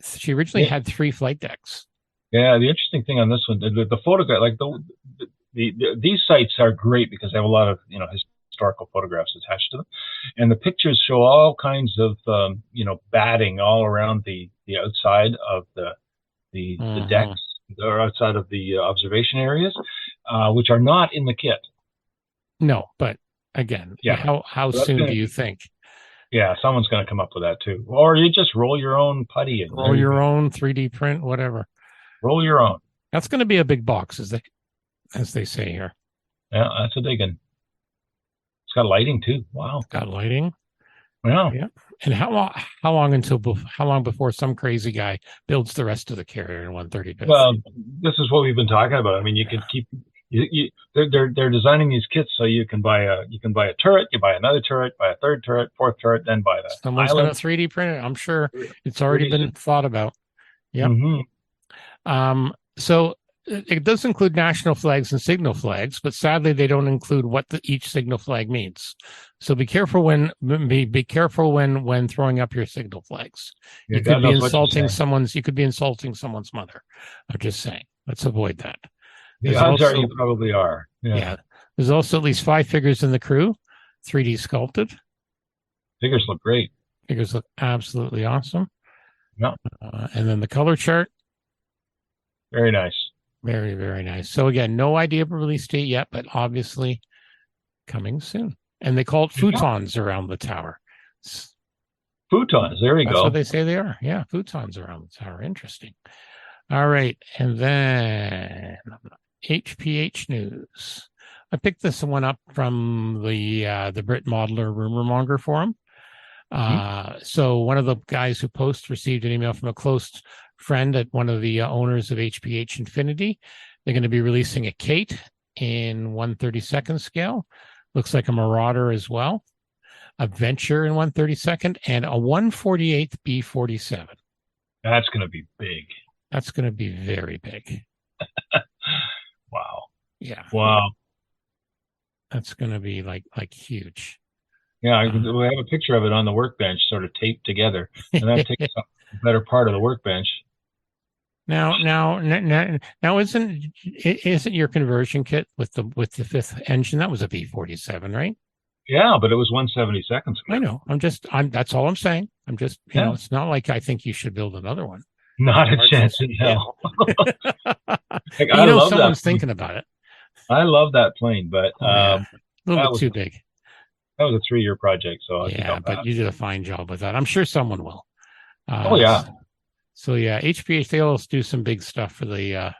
3 flight decks. Yeah, the interesting thing on this one, the photograph, like these sites are great because they have a lot of historical photographs attached to them, and the pictures show all kinds of batting all around the outside of the decks or outside of the observation areas, which are not in the kit. No, but again, how soon do you think? Yeah, someone's going to come up with that too, or you just roll your own putty and roll your own 3D print, whatever. Roll your own. That's going to be a big box, as they say here. Yeah, that's a big one. It's got lighting too. Wow. It's got lighting. Yeah. Yeah. And how long before some crazy guy builds the rest of the carrier in 135th? Well, this is what we've been talking about. I mean, you can keep. They're designing these kits so you can buy a turret, you buy another turret, buy a third turret, fourth turret, then buy that. Someone's going to 3D print it. I'm sure it's already been thought about. Yeah. Mm-hmm. So it does include national flags and signal flags, but sadly they don't include what each signal flag means. So be careful when throwing up your signal flags. You could be insulting someone's mother. I'm just saying. Let's avoid that. The odds are you probably are. Yeah. There's also at least 5 figures in the crew, 3D sculpted. Figures look great. Figures look absolutely awesome. Yeah. And then the color chart. Very nice. Very, very nice. So again, no idea of a release date yet, but obviously coming soon. And they call it futons around the tower. Futons. There we go. That's what they say they are. Yeah, futons around the tower. Interesting. All right. And then HPH news. I picked this one up from the Brit Modeler Rumor Monger forum. So one of the guys who posts received an email from a close friend at one of the owners of HPH Infinity. They're going to be releasing a Kate in 1/32 scale. Looks like a Marauder as well. A Venture in 1/32 and a 1/48 B47. That's going to be big. That's going to be very big. Wow. Yeah. Wow. That's going to be like huge. Yeah, we have a picture of it on the workbench, sort of taped together, and that takes up the better part of the workbench. Now, isn't your conversion kit with the fifth engine, that was a B47, right? Yeah, but it was 1/72. I know. That's all I'm saying. I'm just, it's not like I think you should build another one. Not a chance in hell. Someone's thinking about it. I love that plane, but a little bit too big. That was a 3-year project, so but you did a fine job with that. I'm sure someone will. So HPH, they also do some big stuff for the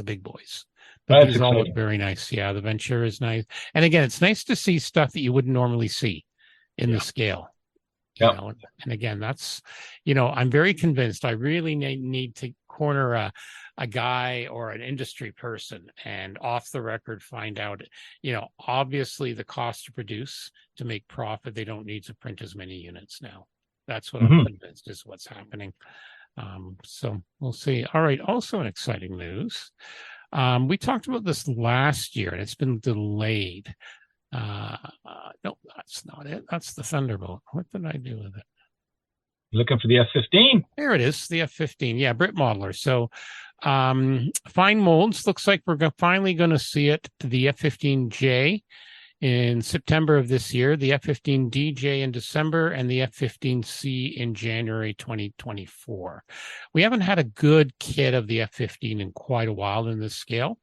big boys. But these all look very nice. Yeah, the Venture is nice. And again, it's nice to see stuff that you wouldn't normally see in the scale. And again, that's, I'm very convinced I really need to corner a guy or an industry person and off the record find out, obviously the cost to produce to make profit, they don't need to print as many units now. That's what I'm convinced is what's happening. So we'll see. All right. Also in exciting news. We talked about this last year and it's been delayed. No, that's not it. That's the Thunderbolt. What did I do with it? Looking for the F-15. There it is, the F-15. Yeah, Brit Modeler. So fine molds. Looks like we're finally going to see it, the F-15J in September of this year, the F-15DJ in December, and the F-15C in January 2024. We haven't had a good kit of the F-15 in quite a while in this scale.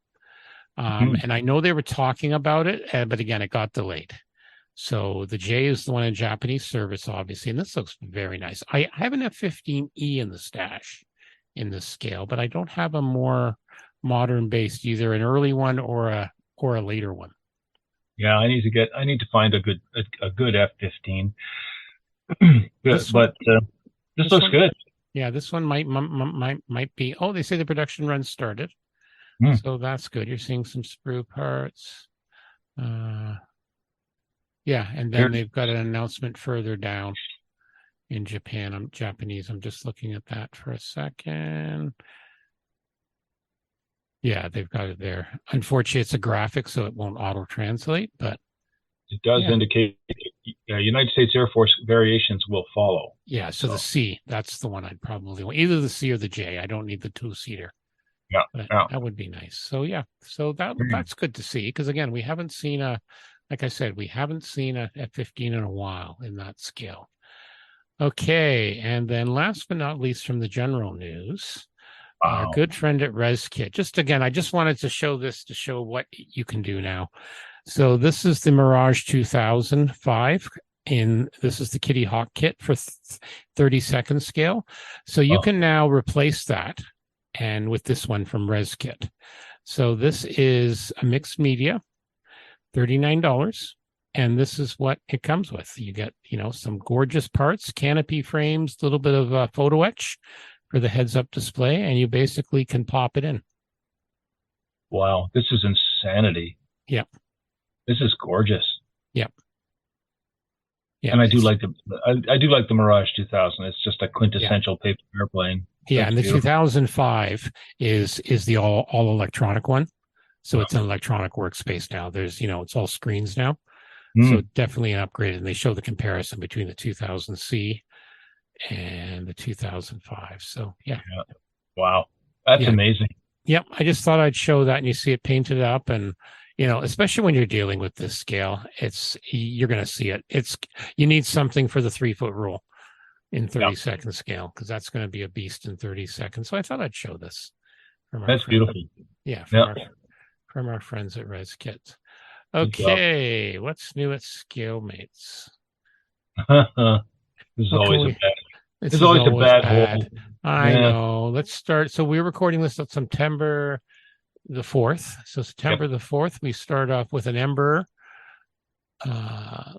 And I know they were talking about it, but again, it got delayed. So the J is the one in Japanese service, obviously, and this looks very nice. I have an F-15E in the stash in this scale, but I don't have a more modern based, either an early one or a later one. Yeah, I need to find a good F-15. This looks good. Yeah, this one might be. Oh, they say the production run started. So that's good. You're seeing some sprue parts. And then they've got an announcement further down in Japanese. I'm just looking at that for a second. Yeah, they've got it there. Unfortunately, it's a graphic, so it won't auto-translate, but it does indicate United States Air Force variations will follow. Yeah, so the C, that's the one I'd probably want. Either the C or the J. I don't need the 2-seater. That would be nice. So that's good to see, because again, we haven't seen like I said, we haven't seen a F-15 in a while in that scale. Okay, and then last but not least from the general news, our good friend at ResKit. I just wanted to show this to show what you can do now. So this is the Mirage 2005. This is the Kitty Hawk kit for 32nd scale. So you can now replace that and with this one from ResKit. So this is a mixed media, $39. And this is what it comes with. You get, some gorgeous parts, canopy frames, a little bit of photo etch for the heads-up display, and you basically can pop it in. Wow, this is insanity. Yep. This is gorgeous. Yep. Yeah, and I do like the Mirage 2000. It's just a quintessential paper airplane. Yeah, and the 2005 is the all electronic one. So it's an electronic workspace now. There's, it's all screens now. So definitely an upgrade. And they show the comparison between the 2000C and the 2005. So, yeah. Wow. That's amazing. Yep. I just thought I'd show that, and you see it painted up, and, especially when you're dealing with this scale, you're going to see it. You need something for the 3-foot rule in 32nd scale, because that's going to be a beast in 30 seconds. So I thought I'd show this. That's beautiful. Yeah. From our friends at ResKit. Okay, what's new at ScaleMates? This is always a bad hole. I know. Let's start. So we're recording this on September the 4th. So September the 4th, we start off with an Ember.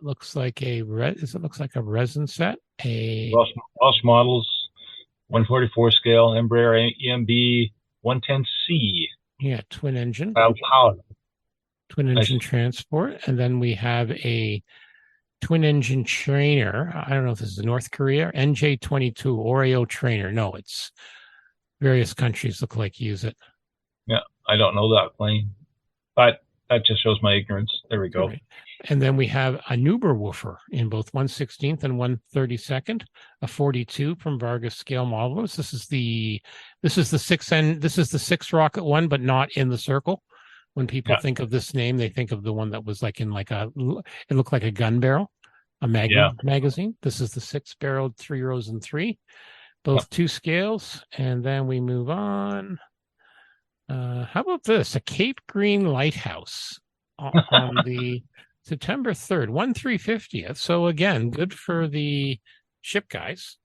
Looks like a resin set. Welsh models, 144 scale, Embraer EMB 110C. Yeah, twin engine. Power. Twin engine transport. And then we have a twin engine trainer. I don't know if this is North Korea, NJ22 Oreo trainer. No, it's various countries look like use it. Yeah, I don't know that plane, but that just shows my ignorance. There we go. Right. And then we have a Nuberwoofer in both 1/16th and 1/32nd, a 42 from Vargas scale models. This is the 6 rocket one, but not in the circle. When people think of this name, they think of the one that was like in it looked like a gun barrel, a Magnum magazine. This is the 6-barreled 3 rows and 3, both 2 scales. And then we move on. How about this? A Cape Green Lighthouse on the September 3rd, 1/350th. So again, good for the ship guys.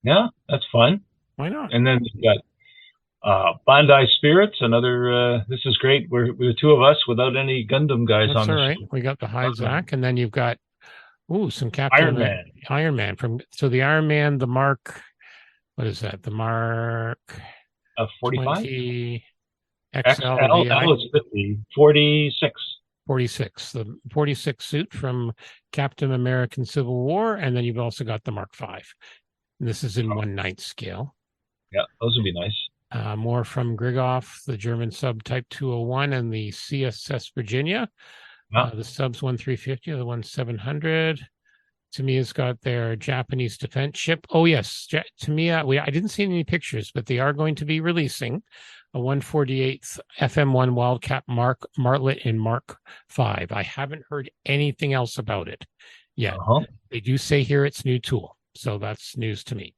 Yeah, that's fun. Why not? And then we've got Bondi Spirits, another, this is great. We're the 2 of us without any Gundam guys That's on the all right. We got the Hyzak, and then you've got some Captain Iron Man so the Iron Man, the Mark, what is that? The Mark 45? XL is 50, 46. 46, the 46 suit from Captain American Civil War, and then you've also got the Mark V. And this is in 1/9 scale. Yeah, those would be nice. More from Grigoff, the German sub Type 201, and the CSS Virginia. The subs 1/350, the 1/700. Tamiya's got their Japanese defense ship. Oh, yes. Tamiya, I didn't see any pictures, but they are going to be releasing a 1/48th FM1 Wildcat Martlet in Mark V. I haven't heard anything else about it yet. They do say here it's new tool, so that's news to me.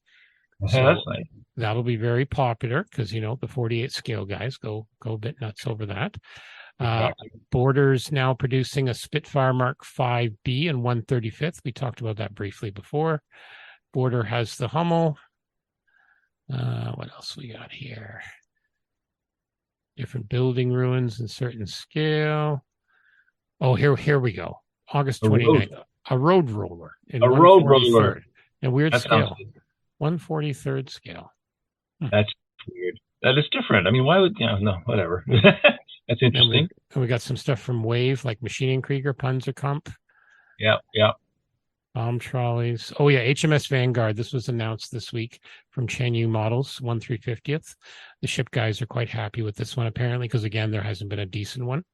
So that's nice. That'll be very popular because, the 48 scale guys go a bit nuts over that. Exactly. Border's now producing a Spitfire Mark 5B in 1/35th. We talked about that briefly before. Border has the Hummel. What else we got here? Different building ruins in certain scale. Oh, here we go. August 29th. A road roller. A road roller. A weird scale. 1/43rd scale. That's weird. That is different. I mean, why would, no, whatever. That's interesting. And we got some stuff from Wave, like Machining Krieger, Panzerkampf. Yeah. Bomb trolleys. Oh, yeah, HMS Vanguard. This was announced this week from Chanyu Models, 1/350th. The ship guys are quite happy with this one, apparently, because, again, there hasn't been a decent one.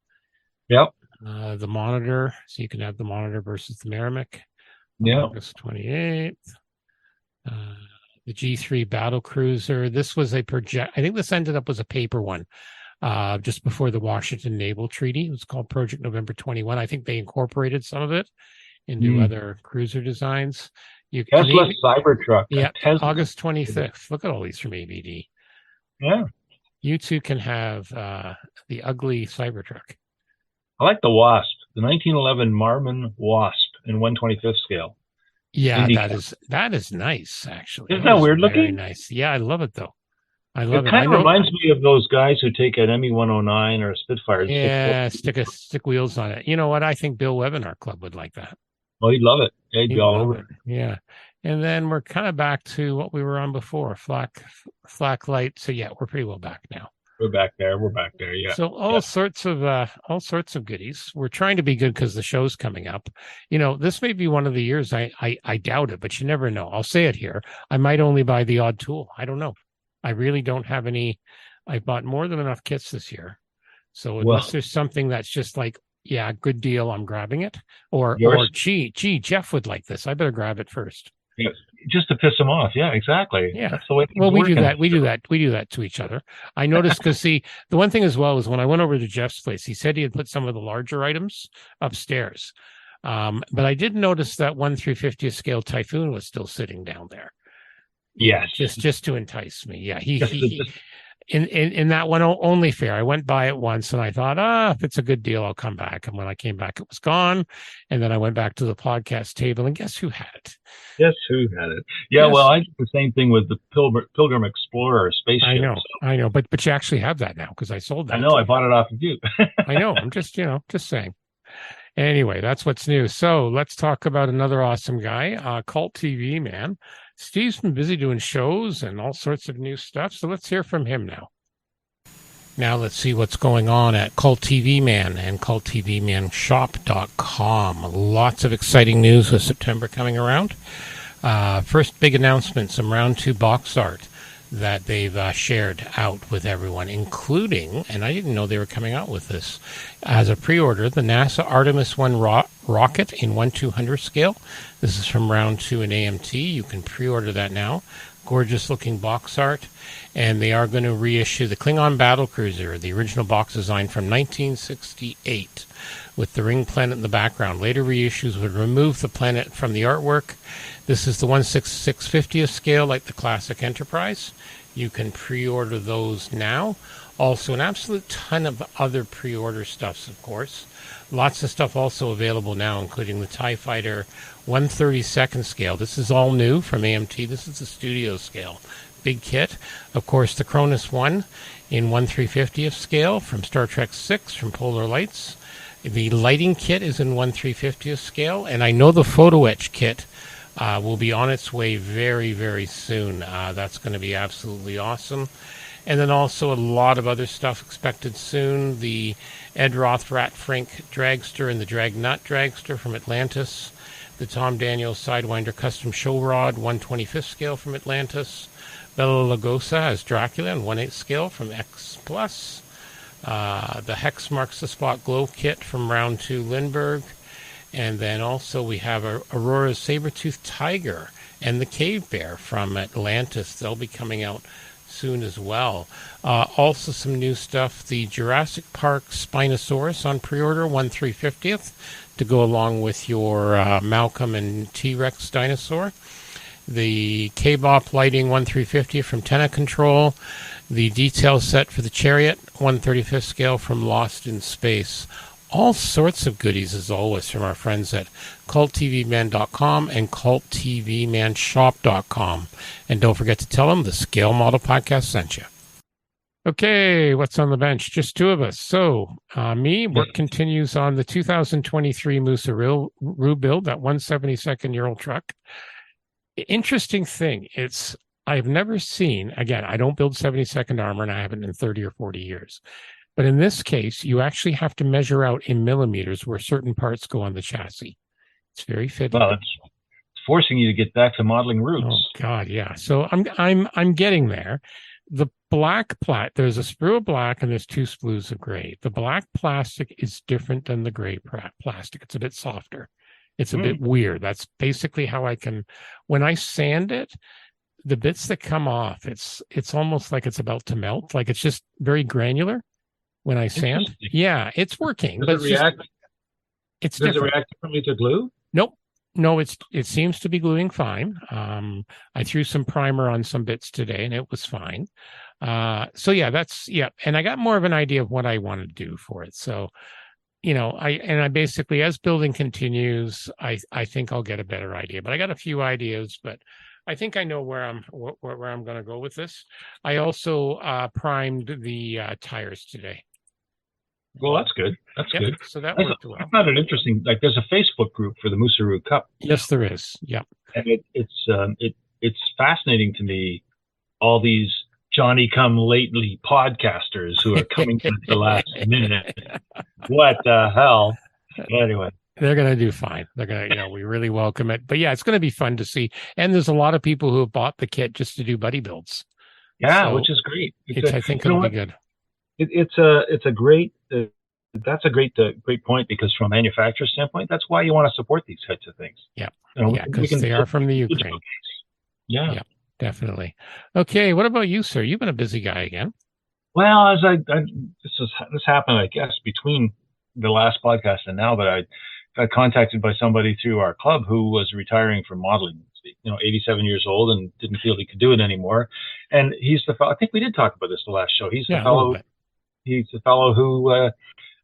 Yep. The Monitor. So you can have the Monitor versus the Merrimack. Yeah. August 28th. The G3 battle cruiser. This was a project. I think this ended up as a paper one just before the Washington Naval Treaty. It was called Project November 21. I think they incorporated some of it into other cruiser designs. Tesla Cybertruck. Yeah, August 25th. Look at all these from ABD. Yeah. You two can have the ugly Cybertruck. I like the Wasp, the 1911 Marmon Wasp in 1/25th scale. Yeah, that is nice, actually. Isn't that weird very looking? Nice. Yeah, I love it, though. I love it. It kind of reminds me of those guys who take an ME-109 or a Spitfire. Yeah, stick wheels on it. You know what? I think Bill Webb in our club would like that. Oh, he'd love it. Yeah, he'd be all over it. Yeah. And then we're kind of back to what we were on before, flak light. So yeah, we're pretty well back now. We're back there. Yeah. So all sorts of goodies. We're trying to be good because the show's coming up. This may be one of the years. I doubt it, but you never know. I'll say it here. I might only buy the odd tool. I don't know. I really don't have any. I bought more than enough kits this year. So unless there's something that's just like, yeah, good deal, I'm grabbing it. Or gee, Geoff would like this. I better grab it first. Yeah, just to piss him off. Yeah, exactly. Yeah. That's the way we do that. We do that to each other. I noticed because see, the one thing as well is when I went over to Geoff's place, he said he had put some of the larger items upstairs. But I did notice that 1/350th scale Typhoon was still sitting down there. Yes. Just to entice me. Yeah. in that one only fair. I went by it once and I thought, if it's a good deal, I'll come back. And when I came back, it was gone. And then I went back to the podcast table, and guess who had it? Guess who had it? Yeah, Yes. well, I did the same thing with the Pilgrim Explorer spaceship. I know, but you actually have that now because I sold that. I know, I bought it off of you. I know. I'm just saying. Anyway, that's what's new. So let's talk about another awesome guy, Cult TV Man. Steve's been busy doing shows and all sorts of new stuff. So let's hear from him now. Now let's see what's going on at Cult TV Man and culttvmanshop.com. Lots of exciting news with September coming around. First big announcement, some round 2 box art that they've shared out with everyone, including, and I didn't know they were coming out with this, as a pre-order, the NASA Artemis 1 rocket in 1/200 scale. This is from round 2 in AMT. You can pre-order that now. Gorgeous looking box art. And they are going to reissue the Klingon Battlecruiser, the original box design from 1968, with the ring planet in the background. Later reissues would remove the planet from the artwork. This is the 1/650th scale, like the classic Enterprise. You can pre-order those now. Also, an absolute ton of other pre-order stuffs, of course. Lots of stuff also available now, including the TIE Fighter 1/32nd scale. This is all new from AMT. This is the studio scale. Big kit. Of course, the Cronus 1 in 1/350th scale from Star Trek 6 from Polar Lights. The lighting kit is in 1/350th scale, and I know the photo etch kit will be on its way very, very soon. That's going to be absolutely awesome. And then also a lot of other stuff expected soon. The Ed Roth Rat Frink Dragster and the Dragnut Dragster from Atlantis. The Tom Daniels Sidewinder Custom Show Rod 1/25th scale from Atlantis. Bela Lugosi as Dracula on 1/8 scale from X+. The Hex Marks the Spot Glow kit from round 2 Lindbergh. And then also we have Aurora's Saber-Toothed Tiger and the Cave Bear from Atlantis. They'll be coming out soon as well. Also some new stuff. The Jurassic Park Spinosaurus on pre-order 1/350th to go along with your Malcolm and T-Rex dinosaur. The K-Bop Lighting 1/350th from Tenna Control. The detail set for the Chariot 1/35th scale from Lost in Space. All sorts of goodies, as always, from our friends at culttvman.com and culttvmanshop.com. And don't forget to tell them the Scale Model Podcast sent you. Okay, what's on the bench? Just 2 of us. So, work continues on the 2023 Moose-A-Roo build, that 172nd Ural truck. Interesting thing, I've never seen, again, I don't build 72nd armor, and I haven't in 30 or 40 years. But in this case, you actually have to measure out in millimeters where certain parts go on the chassis. It's very fiddly. Well, it's forcing you to get back to modeling roots. Oh God, yeah. So I'm getting there. The black there's a sprue of black and there's 2 sprues of gray. The black plastic is different than the gray plastic. It's a bit softer. It's a bit weird. That's basically how when I sand it, the bits that come off, it's almost like it's about to melt. Like it's just very granular. When I sand, yeah, it's working. Does it react? Does it react differently to glue? Nope. No, it seems to be gluing fine. I threw some primer on some bits today, and it was fine. So yeah, and I got more of an idea of what I want to do for it. So, I basically, as building continues, I think I'll get a better idea. But I got a few ideas, but I think I know where I'm going to go with this. I also primed the tires today. Well, that's good. That's good. So that worked well. I found it interesting. Like, there's a Facebook group for the Moose-A-Roo Cup. Yes, there is. Yeah, and it's fascinating to me. All these Johnny-come-lately podcasters who are coming at the last minute. What the hell? Anyway. They're going to do fine. They're going to, we really welcome it. But yeah, it's going to be fun to see. And there's a lot of people who have bought the kit just to do buddy builds. Yeah, so which is great. I think it'll be good. It's a great, that's a great point, because from a manufacturer standpoint, that's why you want to support these types of things. Yeah. Because they are from the Ukraine. Yeah, definitely. Okay. What about you, sir? You've been a busy guy again. Well, this happened, I guess, between the last podcast and now, but I got contacted by somebody through our club who was retiring from modeling, 87 years old, and didn't feel he could do it anymore. And he's the fellow, I think we did talk about this the last show. He's the Yeah, a fellow. little bit. He's the fellow who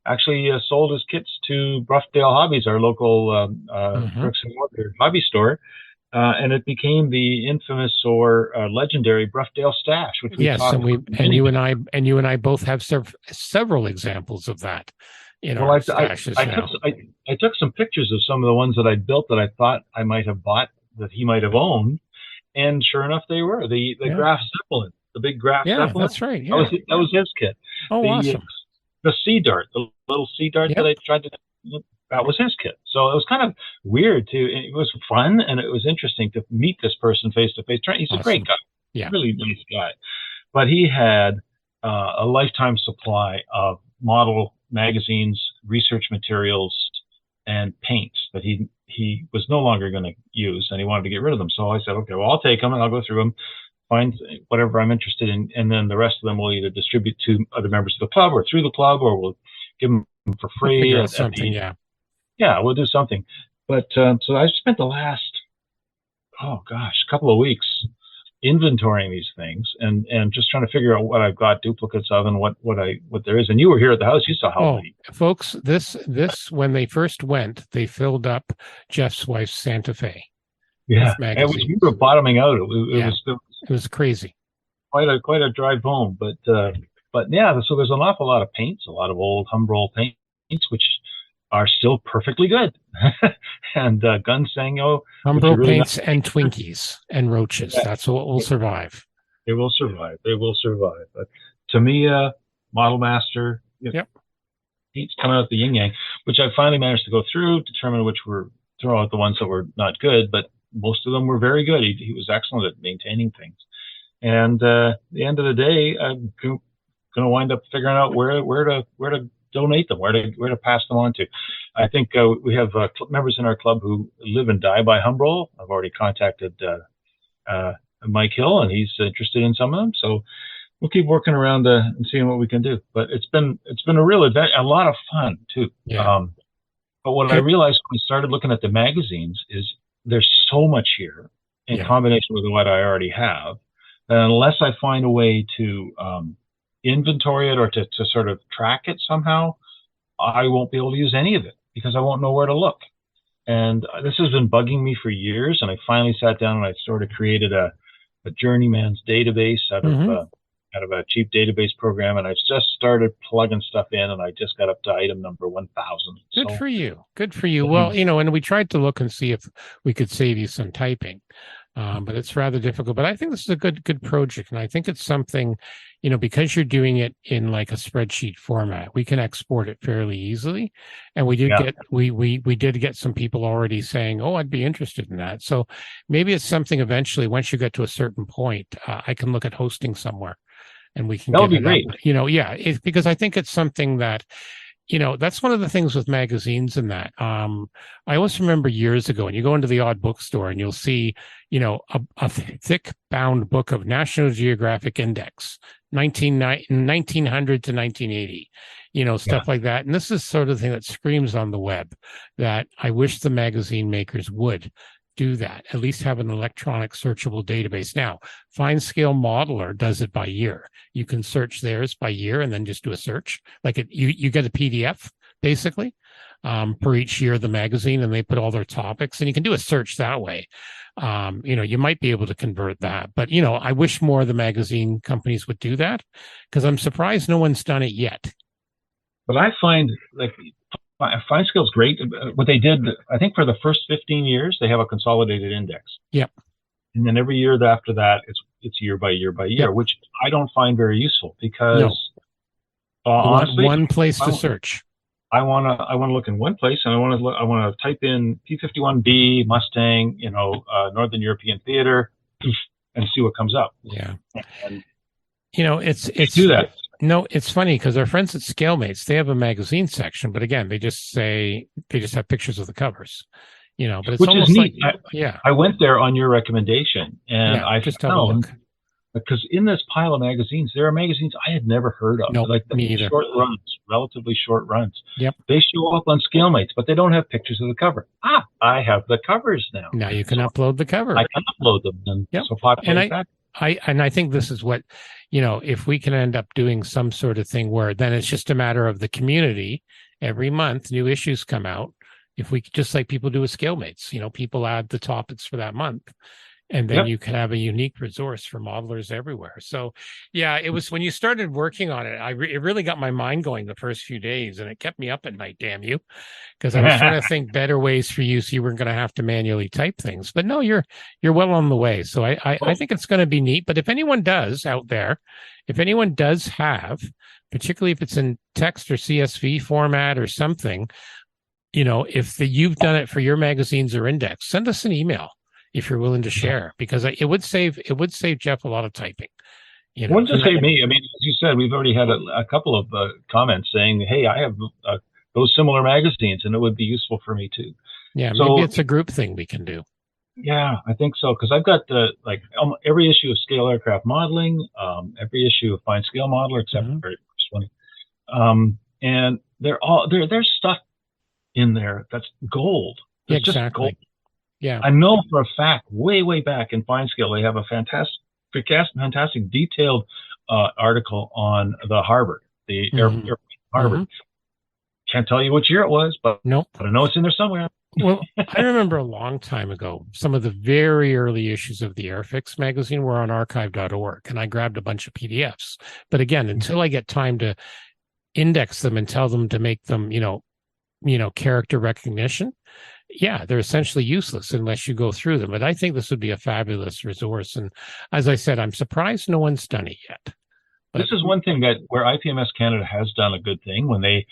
actually sold his kits to Bruffdale Hobbies, our local bricks and mortar hobby store. And it became the infamous or legendary Bruffdale Stash, which we Yes, talked and you and I both have several examples of that in our stashes now. I took some pictures of some of the ones that I built that I thought I might have bought that he might have owned, and sure enough, they were the Graf Zeppelin, the big Graf Zeppelin. Yeah, that's right. Yeah. That was his kit. Oh, awesome. The Sea Dart, the little Sea Dart that I tried to. That was his kit. So it was kind of weird it was fun, and it was interesting to meet this person face to face. He's a great guy, really nice guy. But he had a lifetime supply of model magazines, research materials, and paints that he was no longer going to use, and he wanted to get rid of them. So I said, okay, well, I'll take them and I'll go through them, find whatever I'm interested in, and then the rest of them we'll either distribute to other members of the club or through the club, or we'll give them for free. We'll something, Yeah, we'll do something. But so I spent the last, couple of weeks inventorying these things and just trying to figure out what I've got duplicates of and what there is. And you were here at the house. You saw how many. Folks, this when they first went, they filled up Geoff's wife's Santa Fe. Yeah, we were bottoming out. It was crazy. Quite a drive home, but yeah. So there's an awful lot of paints, a lot of old Humbrol paints, which are still perfectly good. And Gunsango. Humbrol paints and Twinkies and roaches. That's what will survive. They will survive. They will survive. Tamiya, Model Master. Paints coming out the yin yang, which I finally managed to go through, determine throw out the ones that were not good, but most of them were very good. He was excellent at maintaining things. And at the end of the day, I'm going to wind up figuring out where to donate them, where to pass them on to. I think we have members in our club who live and die by Humbrol. I've already contacted Mike Hill, and he's interested in some of them. So we'll keep working around and seeing what we can do. But it's been a real event, a lot of fun too. Yeah. But what I realized when I started looking at the magazines is there's so much here in combination with what I already have, that unless I find a way to inventory it or to sort of track it somehow, I won't be able to use any of it because I won't know where to look. And this has been bugging me for years. And I finally sat down and I sort of created a journeyman's database out of a cheap database program. And I just started plugging stuff in, and I just got up to item number 1,000. Good for you. Good for you. Well, and we tried to look and see if we could save you some typing. But it's rather difficult. But I think this is a good project, and I think it's something, because you're doing it in like a spreadsheet format, we can export it fairly easily. And we did get some people already saying, "Oh, I'd be interested in that." So maybe it's something eventually. Once you get to a certain point, I can look at hosting somewhere, and we can. That would be great. Because I think it's something that. That's one of the things with magazines and that. I always remember years ago, and you go into the odd bookstore and you'll see, a thick bound book of National Geographic Index, 1900 to 1980, stuff like that. And this is sort of the thing that screams on the web that I wish the magazine makers would do that, at least have an electronic searchable database. Now, Fine Scale Modeler does it by year. You can search theirs by year and then just do a search. Like you get a PDF basically per each year of the magazine, and they put all their topics, and you can do a search that way. You might be able to convert that, but I wish more of the magazine companies would do that, because I'm surprised no one's done it yet. But I find Fine Scale's great. What they did, I think for the first 15 years, they have a consolidated index. Yep. And then every year after that, it's year by year by year, which I don't find very useful because honestly, one place to search. I want to look in one place, and I want to type in P51B Mustang, Northern European Theater, and see what comes up. Yeah. And it's do that. No, it's funny because our friends at ScaleMates, they have a magazine section, but again, they just have pictures of the covers, but it's which almost is neat. like, I went there on your recommendation, and I just found, because in this pile of magazines, there are magazines I had never heard of. Nope, like me either. Short runs, relatively short runs. Yep. They show up on ScaleMates, but they don't have pictures of the cover. I have the covers now. Now you can upload the cover. I can upload them and so populate that. I think this is what, if we can end up doing some sort of thing where then it's just a matter of the community, every month new issues come out. If we just like people do with ScaleMates, people add the topics for that month, and then you can have a unique resource for modelers everywhere. So yeah, it was when you started working on it, it really got my mind going the first few days, and it kept me up at night, damn you, because I was trying to think better ways for you so you weren't going to have to manually type things. But no, you're well on the way. So I think it's going to be neat. But if anyone does out there, if anyone does have, particularly if it's in text or CSV format or something, if you've done it for your magazines or index, send us an email if you're willing to share, because it would save Geoff a lot of typing. It wouldn't just save me. I mean, as you said, we've already had a couple of comments saying, "Hey, I have those similar magazines, and it would be useful for me too." Yeah, maybe it's a group thing we can do. Yeah, I think so, because I've got every issue of Scale Aircraft Modeling, every issue of Fine Scale Modeler, except for the very first one, and there's stuff in there that's gold. It's exactly. Just gold. Yeah, I know for a fact, way back in Fine Scale, they have a fantastic detailed article on the Harvard, the airplane Harvard. Can't tell you which year it was, but I know it's in there somewhere. Well, I remember a long time ago, some of the very early issues of the Airfix magazine were on archive.org, and I grabbed a bunch of PDFs. But again, until I get time to index them and tell them to make them, character recognition, they're essentially useless unless you go through them. But I think this would be a fabulous resource. And as I said, I'm surprised no one's done it yet. But this is one thing where IPMS Canada has done a good thing when they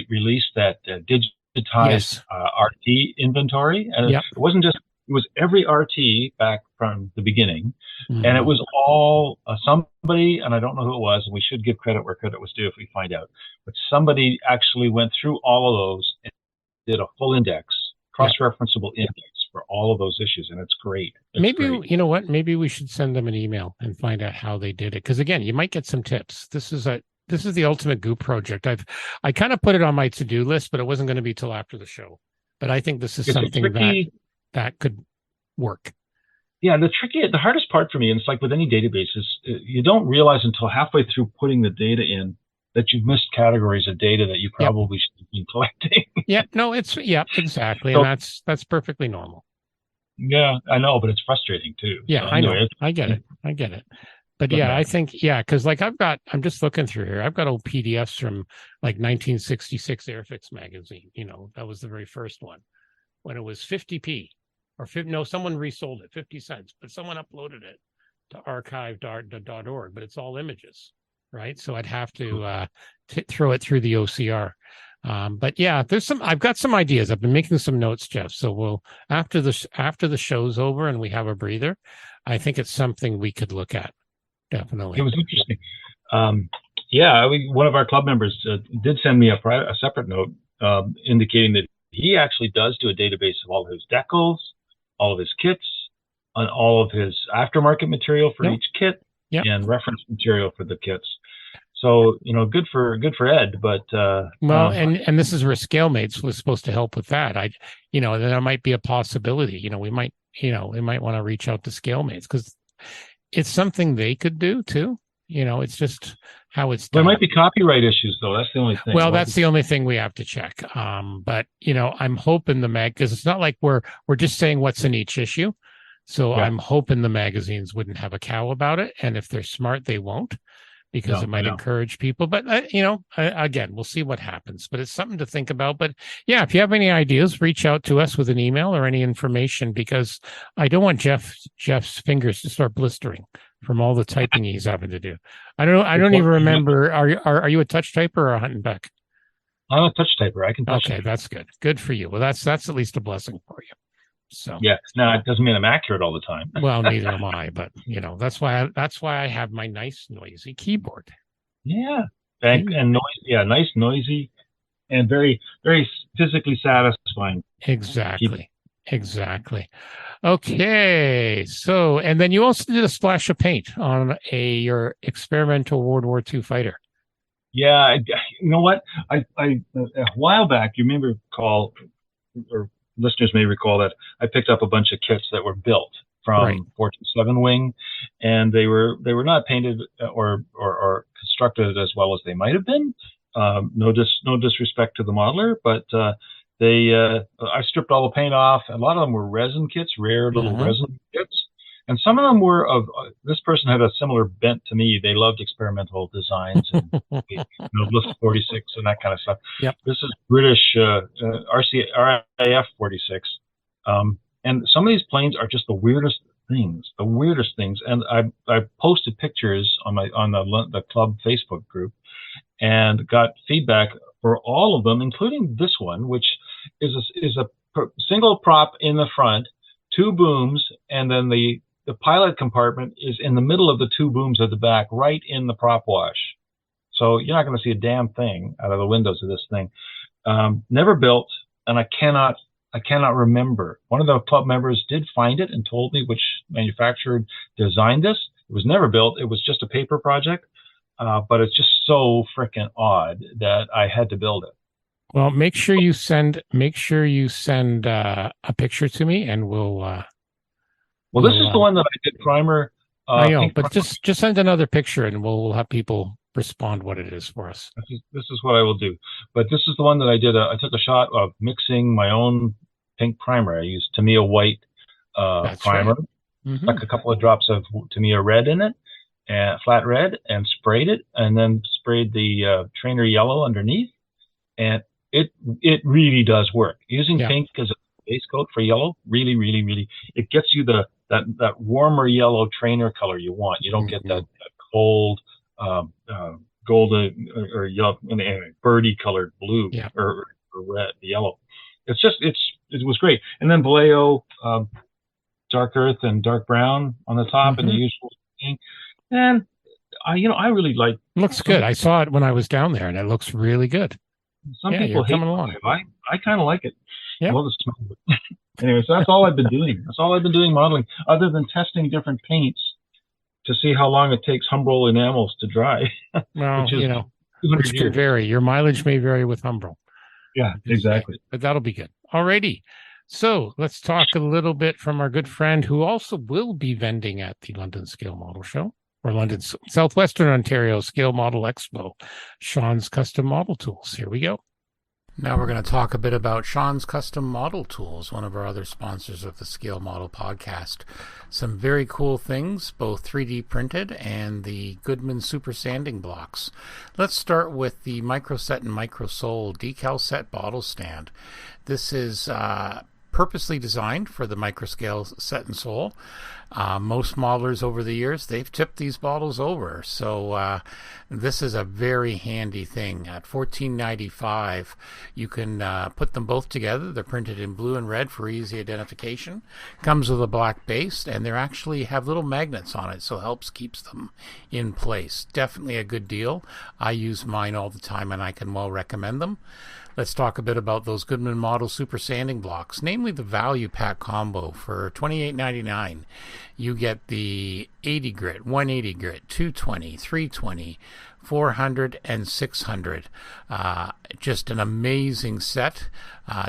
released that digitized RT inventory. And it wasn't just, it was every RT back from the beginning. And it was all somebody, and I don't know who it was, and we should give credit where credit was due if we find out, but somebody actually went through all of those and did a full index, cross-referenceable index for all of those issues, and it's great. Great. You know what? Maybe we should send them an email and find out how they did it. Because again, you might get some tips. This is the ultimate goop project. I kind of put it on my to-do list, but it wasn't going to be till after the show. But I think this is something that could work. Yeah, the hardest part for me, and it's like with any database, is you don't realize until halfway through putting the data in that you've missed categories of data that you probably should have been collecting. Exactly. So, and that's perfectly normal. Yeah, I know, but it's frustrating too. Yeah, so anyway, I get it. But I think, because like I'm just looking through here. I've got old PDFs from like 1966 Airfix magazine. That was the very first one when it was 50p someone resold it 50 cents, but someone uploaded it to archive.org, but it's all images, right? So I'd have to throw it through the OCR. But I've got some ideas. I've been making some notes, Geoff. So we'll, after the show's over and we have a breather, I think it's something we could look at. Definitely. It was interesting. One of our club members did send me a separate note indicating that he actually does do a database of all of his decals, all of his kits, and all of his aftermarket material for each kit, and reference material for the kits. So, good for Ed, but and this is where ScaleMates was supposed to help with that. There might be a possibility. We might want to reach out to ScaleMates because it's something they could do too. It's just how it's done. There might be copyright issues though. That's the only thing. Well, that's the only thing we have to check. But I'm hoping because it's not like we're just saying what's in each issue. So I'm hoping the magazines wouldn't have a cow about it. And if they're smart, they won't, because it might encourage people. But, again, we'll see what happens. But it's something to think about. But, if you have any ideas, reach out to us with an email or any information, because I don't want Geoff's fingers to start blistering from all the typing he's having to do. I don't even remember. Are you a touch typer or a Hunt and Beck? I'm a touch typer. I can touch. Okay, that's good. Good for you. Well, that's at least a blessing for you. So no, it doesn't mean I'm accurate all the time. Well, neither am I, but that's why I have my nice noisy keyboard. Yeah, and noisy. Yeah, nice noisy, and very very physically satisfying. Exactly. Okay, so and then you also did a splash of paint on your experimental World War II fighter. Yeah, you know what? I a while back, you remember or listeners may recall that I picked up a bunch of kits that were built from 47 wing, and they were not painted or constructed as well as they might have been. No disrespect to the modeler, but I stripped all the paint off. A lot of them were resin kits, rare little resin kits. And some of them were of, this person had a similar bent to me. They loved experimental designs and Lift 46 and that kind of stuff. Yep. This is British RAF 46. And some of these planes are just the weirdest things. And I posted pictures on the club Facebook group and got feedback for all of them, including this one, which is a single prop in the front, 2 booms, and then the pilot compartment is in the middle of the 2 booms at the back, right in the prop wash. So you're not going to see a damn thing out of the windows of this thing. Never built, and I cannot remember. One of the club members did find it and told me which manufacturer designed this. It was never built. It was just a paper project, but it's just so freaking odd that I had to build it. Well, make sure you send a picture to me, and we'll. Well, this is the one that I did primer. I know, but primer. just send another picture, and we'll have people respond what it is for us. This is what I will do. But this is the one that I did. I took a shot of mixing my own pink primer. I used Tamiya white primer, like a couple of drops of Tamiya red in it, and flat red, and sprayed it, and then sprayed the trainer yellow underneath, and it really does work. Using pink as a base coat for yellow, really, it gets you that warmer yellow trainer color you want. You don't get that cold golden or yellow, birdie colored blue or red, yellow. It was great. And then Vallejo, dark earth and dark brown on the top and the usual thing. And I really like. Looks good. I saw it when I was down there, and it looks really good. Some people hate it. I kind of like it. Yeah. I love the smell of it. Anyway, so that's all I've been doing. That's all I've been doing modeling, other than testing different paints to see how long it takes Humbrol enamels to dry. Well, which can vary. Your mileage may vary with Humbrol. Yeah, exactly. But that'll be good. Alrighty. So let's talk a little bit from our good friend who also will be vending at the London Scale Model Show, or London, Southwestern Ontario Scale Model Expo, Sean's Custom Model Tools. Here we go. Now we're going to talk a bit about Sean's Custom Model Tools, one of our other sponsors of the Scale Model Podcast. Some very cool things, both 3D printed and the Goodman Super Sanding Blocks. Let's start with the Microset and Microsole decal set bottle stand. This is purposely designed for the microscale set and sole. Most modelers over the years, they've tipped these bottles over. So this is a very handy thing. At $14.95, you can put them both together. They're printed in blue and red for easy identification. Comes with a black base, and they actually have little magnets on it, so it keeps them in place. Definitely a good deal. I use mine all the time, and I can well recommend them. Let's talk a bit about those Goodman Model Super Sanding Blocks, namely the Value Pack Combo for $28.99. You get the 80 grit, 180 grit, 220, 320, 400, and 600. Just an amazing set,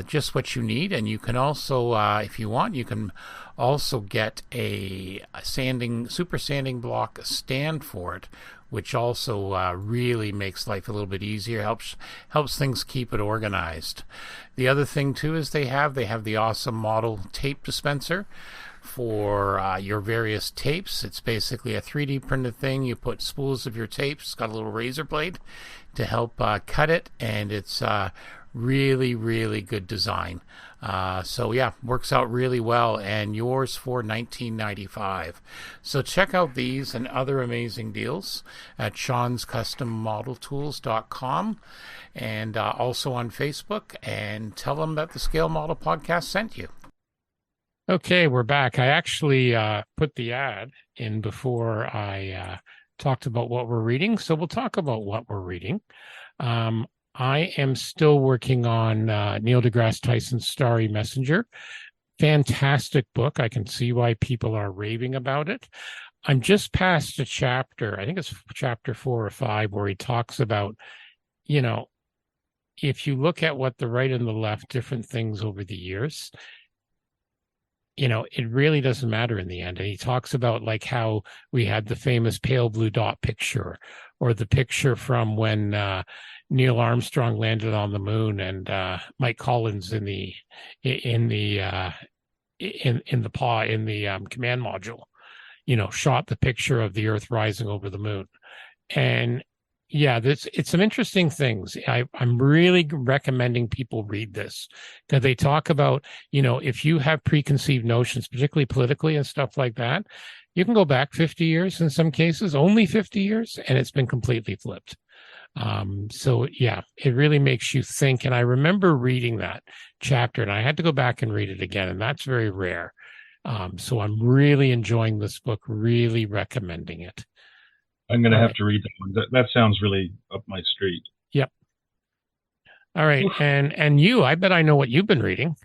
just what you need. And you can also, if you want, you can also get a super sanding block stand for it, which also really makes life a little bit easier, helps things keep it organized. The other thing too is they have the awesome model tape dispenser for your various tapes. It's basically a 3D printed thing. You put spools of your tapes. It's got a little razor blade to help cut it, and it's really, really good design. So yeah, works out really well, and yours for $19.95. So check out these and other amazing deals at Sean'sCustomModelTools.com, and also on Facebook, and tell them that the Scale Model Podcast sent you. Okay, we're back. I actually put the ad in before I talked about what we're reading, so we'll talk about what we're reading. I am still working on Neil deGrasse Tyson's Starry Messenger. Fantastic book. I can see why people are raving about it. I'm just past a chapter, I think it's chapter 4 or 5, where he talks about, if you look at what the right and the left, different things over the years, it really doesn't matter in the end. And he talks about like how we had the famous pale blue dot picture, or the picture from when Neil Armstrong landed on the moon, and Mike Collins in the command module, shot the picture of the Earth rising over the moon. And yeah, it's some interesting things. I'm really recommending people read this, because they talk about, if you have preconceived notions, particularly politically and stuff like that, you can go back 50 years in some cases, only 50 years, and it's been completely flipped. So yeah, it really makes you think. And I remember reading that chapter, and I had to go back and read it again, and that's very rare. So I'm really enjoying this book, really recommending it. I'm going to have to read that one. That sounds really up my street. Yep. All right. And you, I bet I know what you've been reading.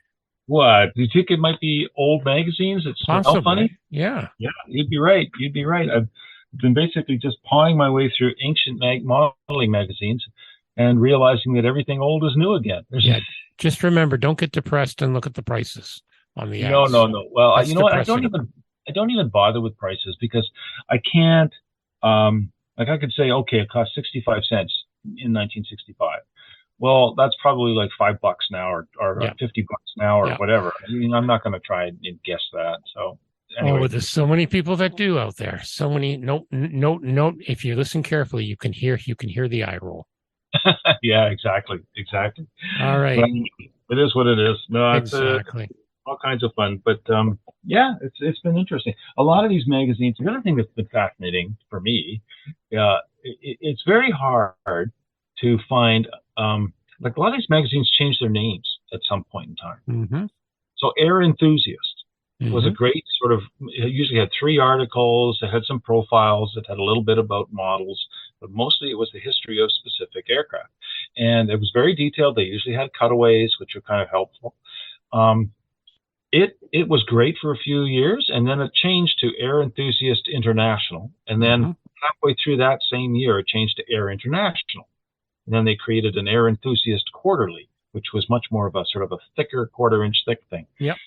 What? Do you think it might be old magazines that smell funny? Yeah. Yeah, you'd be right. I've been basically just pawing my way through ancient modeling magazines and realizing that everything old is new again. Yeah. Just remember, don't get depressed and look at the prices on the ads. No. Well, that's what? I don't even bother with prices, because I can't. Like I could say, okay, it cost 65 cents in 1965. Well, that's probably like $5 now, or $50 now, or whatever. I mean, I'm not going to try and guess that. So anyway. There's so many people that do out there. So many. Note. If you listen carefully, you can hear the eye roll. Yeah, exactly. All right. But it is what it is. No, exactly. All kinds of fun, but yeah, it's been interesting. A lot of these magazines. The other thing that's been fascinating for me, it's very hard to find. Like a lot of these magazines change their names at some point in time. Mm-hmm. So, Air Enthusiast was a great sort of. It usually had 3 articles. It had some profiles. It had a little bit about models, but mostly it was the history of specific aircraft, and it was very detailed. They usually had cutaways, which were kind of helpful. It was great for a few years, and then it changed to Air Enthusiast International. And then halfway through that same year, it changed to Air International. And then they created an Air Enthusiast Quarterly, which was much more of a sort of a thicker, quarter-inch thick thing. Yep.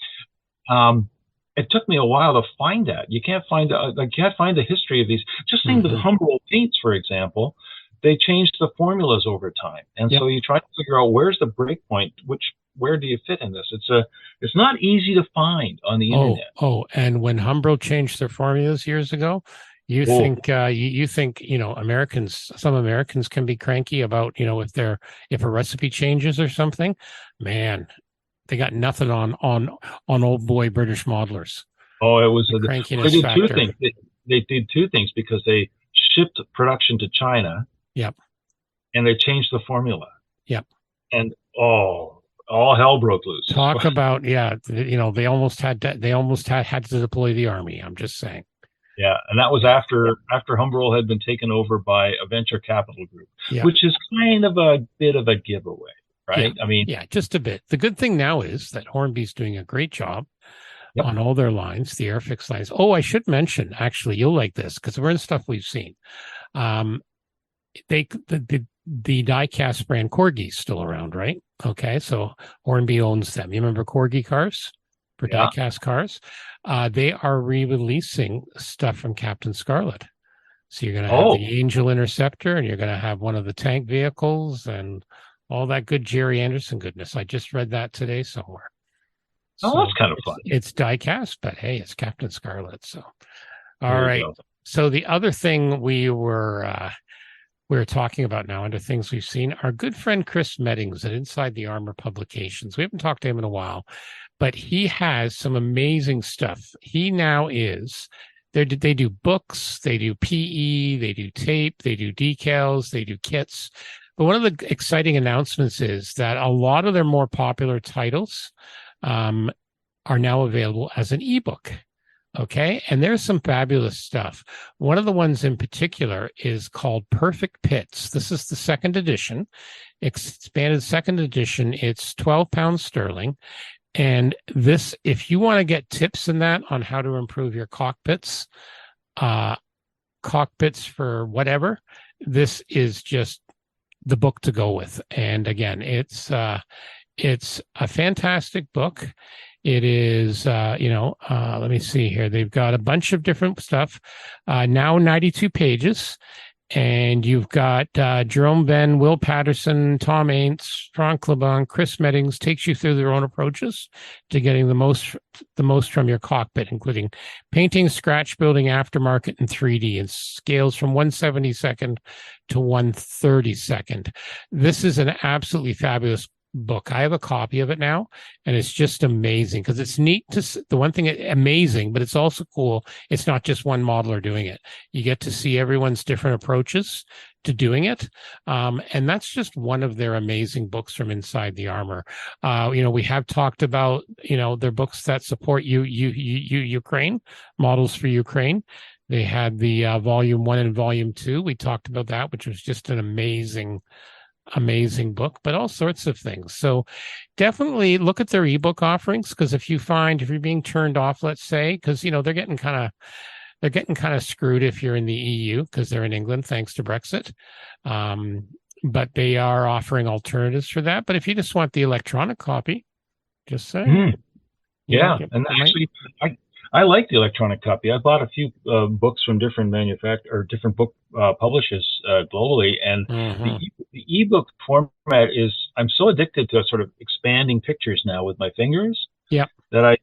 It took me a while to find that. You can't find the history of these. Just think of Humbrol paints, for example. They changed the formulas over time, and so you try to figure out where's the break point, where do you fit in this? It's not easy to find on the internet. And when Humbrol changed their formulas years ago, you think some Americans can be cranky about, if a recipe changes or something, man, they got nothing on old boy British modelers. Oh, it was crankiness they did factor. 2 things. They did 2 things, because they shipped production to China. Yep. And they changed the formula. Yep. And all hell broke loose. Talk about, they almost had to deploy the army. I'm just saying. Yeah, and that was after Humbrol had been taken over by a venture capital group, which is kind of a bit of a giveaway, right? Yeah. I mean, just a bit. The good thing now is that Hornby's doing a great job on all their lines, the Airfix lines. Oh, I should mention, actually, you'll like this, because we're in stuff we've seen. The die-cast brand Corgi's still around, right? Okay, so Hornby owns them. You remember Corgi cars for die-cast cars? They are re-releasing stuff from Captain Scarlet. So you're going to have the Angel Interceptor, and you're going to have one of the tank vehicles, and all that good Jerry Anderson goodness. I just read that today somewhere. So that's kind of fun. It's die-cast, but hey, it's Captain Scarlet. So, all right. So the other thing we were talking about now, under things we've seen, our good friend Chris Meddings at Inside the Armor Publications. We haven't talked to him in a while, but he has some amazing stuff. He now is, they do books, they do PE, they do tape, they do decals, they do kits. But one of the exciting announcements is that a lot of their more popular titles are now available as an ebook. Okay. And there's some fabulous stuff. One of the ones in particular is called Perfect Pits. This is the 2nd edition, expanded 2nd edition. It's £12 sterling. And this, if you want to get tips in that on how to improve your cockpits for whatever, this is just the book to go with. And again, it's a fantastic book. It is, let me see here. They've got a bunch of different stuff. Now 92 pages. And you've got Jerome Venn, Will Patterson, Tom Aintz, Frank Lebon, Chris Meddings takes you through their own approaches to getting the most from your cockpit, including painting, scratch building, aftermarket, and 3D, and scales from 1/72 to 1/32. This is an absolutely fabulous book. I have a copy of it now, and it's just amazing because it's neat the one thing amazing, but it's also cool. It's not just one modeler doing it. You get to see everyone's different approaches to doing it. And that's just one of their amazing books from inside the armor. We have talked about, their books that support Ukraine, models for Ukraine. They had the volume 1 and volume 2. We talked about that, which was just an amazing book, but all sorts of things. So definitely look at their ebook offerings, because if you're being turned off, let's say, because they're getting kind of screwed if you're in the EU, because they're in England thanks to Brexit. But they are offering alternatives for that. But if you just want the electronic copy, just say. Yeah, and actually, I like the electronic copy. I bought a few books from different different book publishers globally, and the ebook format I'm so addicted to sort of expanding pictures now with my fingers. Yeah. That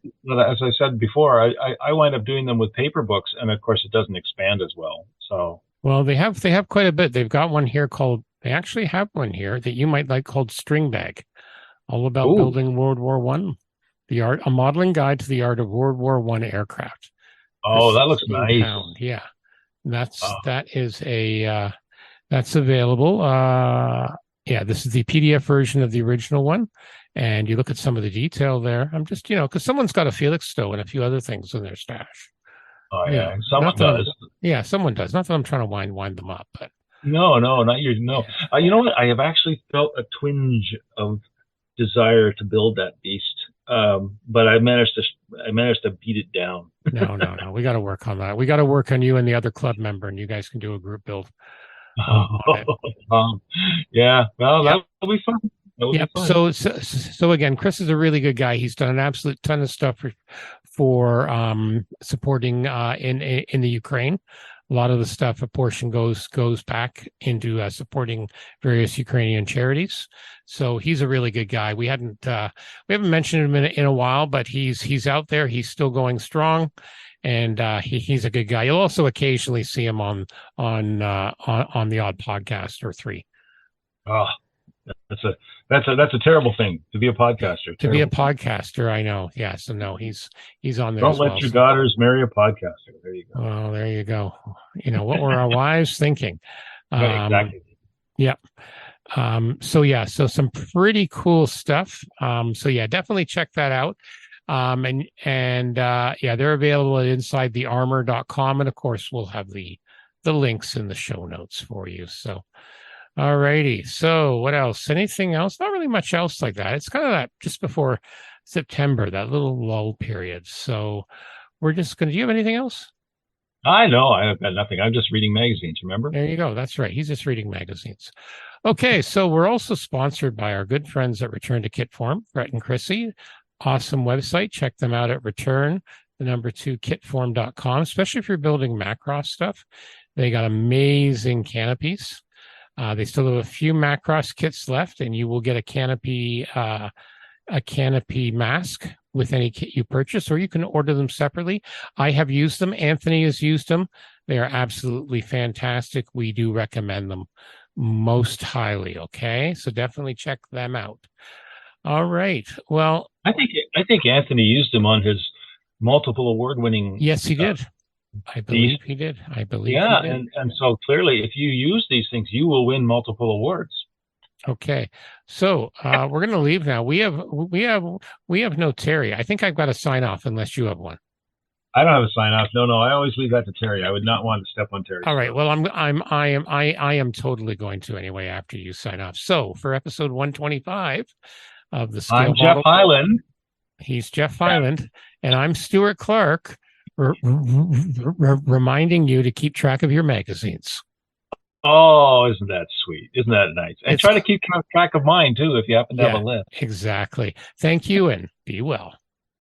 as I said before, I wind up doing them with paper books, and of course it doesn't expand as well. So. Well, they have quite a bit. They've got one here they actually have one here that you might like called String Bag, all about building World War One. A modeling guide to the art of World War I aircraft. Oh, that looks nice. Pound. Yeah, that's available. This is the PDF version of the original one, and you look at some of the detail there. I'm just, because someone's got a Felix Stowe and a few other things in their stash. Oh yeah, someone does. Yeah, someone does. Not that I'm trying to wind them up, but no, not you. No, you know what? I have actually felt a twinge of desire to build that beast. But I managed to beat it down. No. We got to work on that. We got to work on you and the other club member, and you guys can do a group build. Yeah. Well, that'll be fun. Yep. So again, Chris is a really good guy. He's done an absolute ton of stuff for supporting in the Ukraine. A lot of the stuff, a portion goes back into supporting various Ukrainian charities. So he's a really good guy. We haven't mentioned him in a while, but he's out there. He's still going strong, and he's a good guy. You'll also occasionally see him on the odd podcast or three. Oh, that's a terrible thing to be a podcaster. To be a podcaster, I know. Yeah. So no, he's on there. Don't let your daughters marry a podcaster. There you go. Oh, there you go. What were our wives thinking? Exactly. Yeah. So some pretty cool stuff. Definitely check that out. They're available at InsideTheArmor.com, and of course we'll have the links in the show notes for you. So. All righty. So what else? Anything else? Not really much else like that. It's kind of that just before September, that little lull period. So we're just going to, do you have anything else? I know. I have got nothing. I'm just reading magazines, remember? There you go. That's right. He's just reading magazines. Okay. So we're also sponsored by our good friends at Return to Kit Form, Brett and Chrissy. Awesome website. Check them out at return2kitform.com, especially if you're building Macross stuff. They got amazing canopies. They still have a few Macross kits left, and you will get a canopy mask with any kit you purchase, or you can order them separately. I have used them. Anthony has used them. They are absolutely fantastic. We do recommend them most highly. Okay, so definitely check them out. All right. Well, I think Anthony used them on his multiple award-winning. Yes, he did. I believe he did. Yeah, and so clearly, if you use these things, you will win multiple awards. Okay, so we're going to leave now. We have no Terry. I think I've got to sign off unless you have one. I don't have a sign off. No, I always leave that to Terry. I would not want to step on Terry. All right. Well, I am totally going to anyway after you sign off. So for episode 125 of the Scale I'm Geoff Hyland. He's Geoff Hyland, and I'm Stuart Clark. Reminding you to keep track of your magazines. Oh, isn't that sweet? Isn't that nice? And try to keep track of mine too if you happen to have a list. Exactly. Thank you, and be well.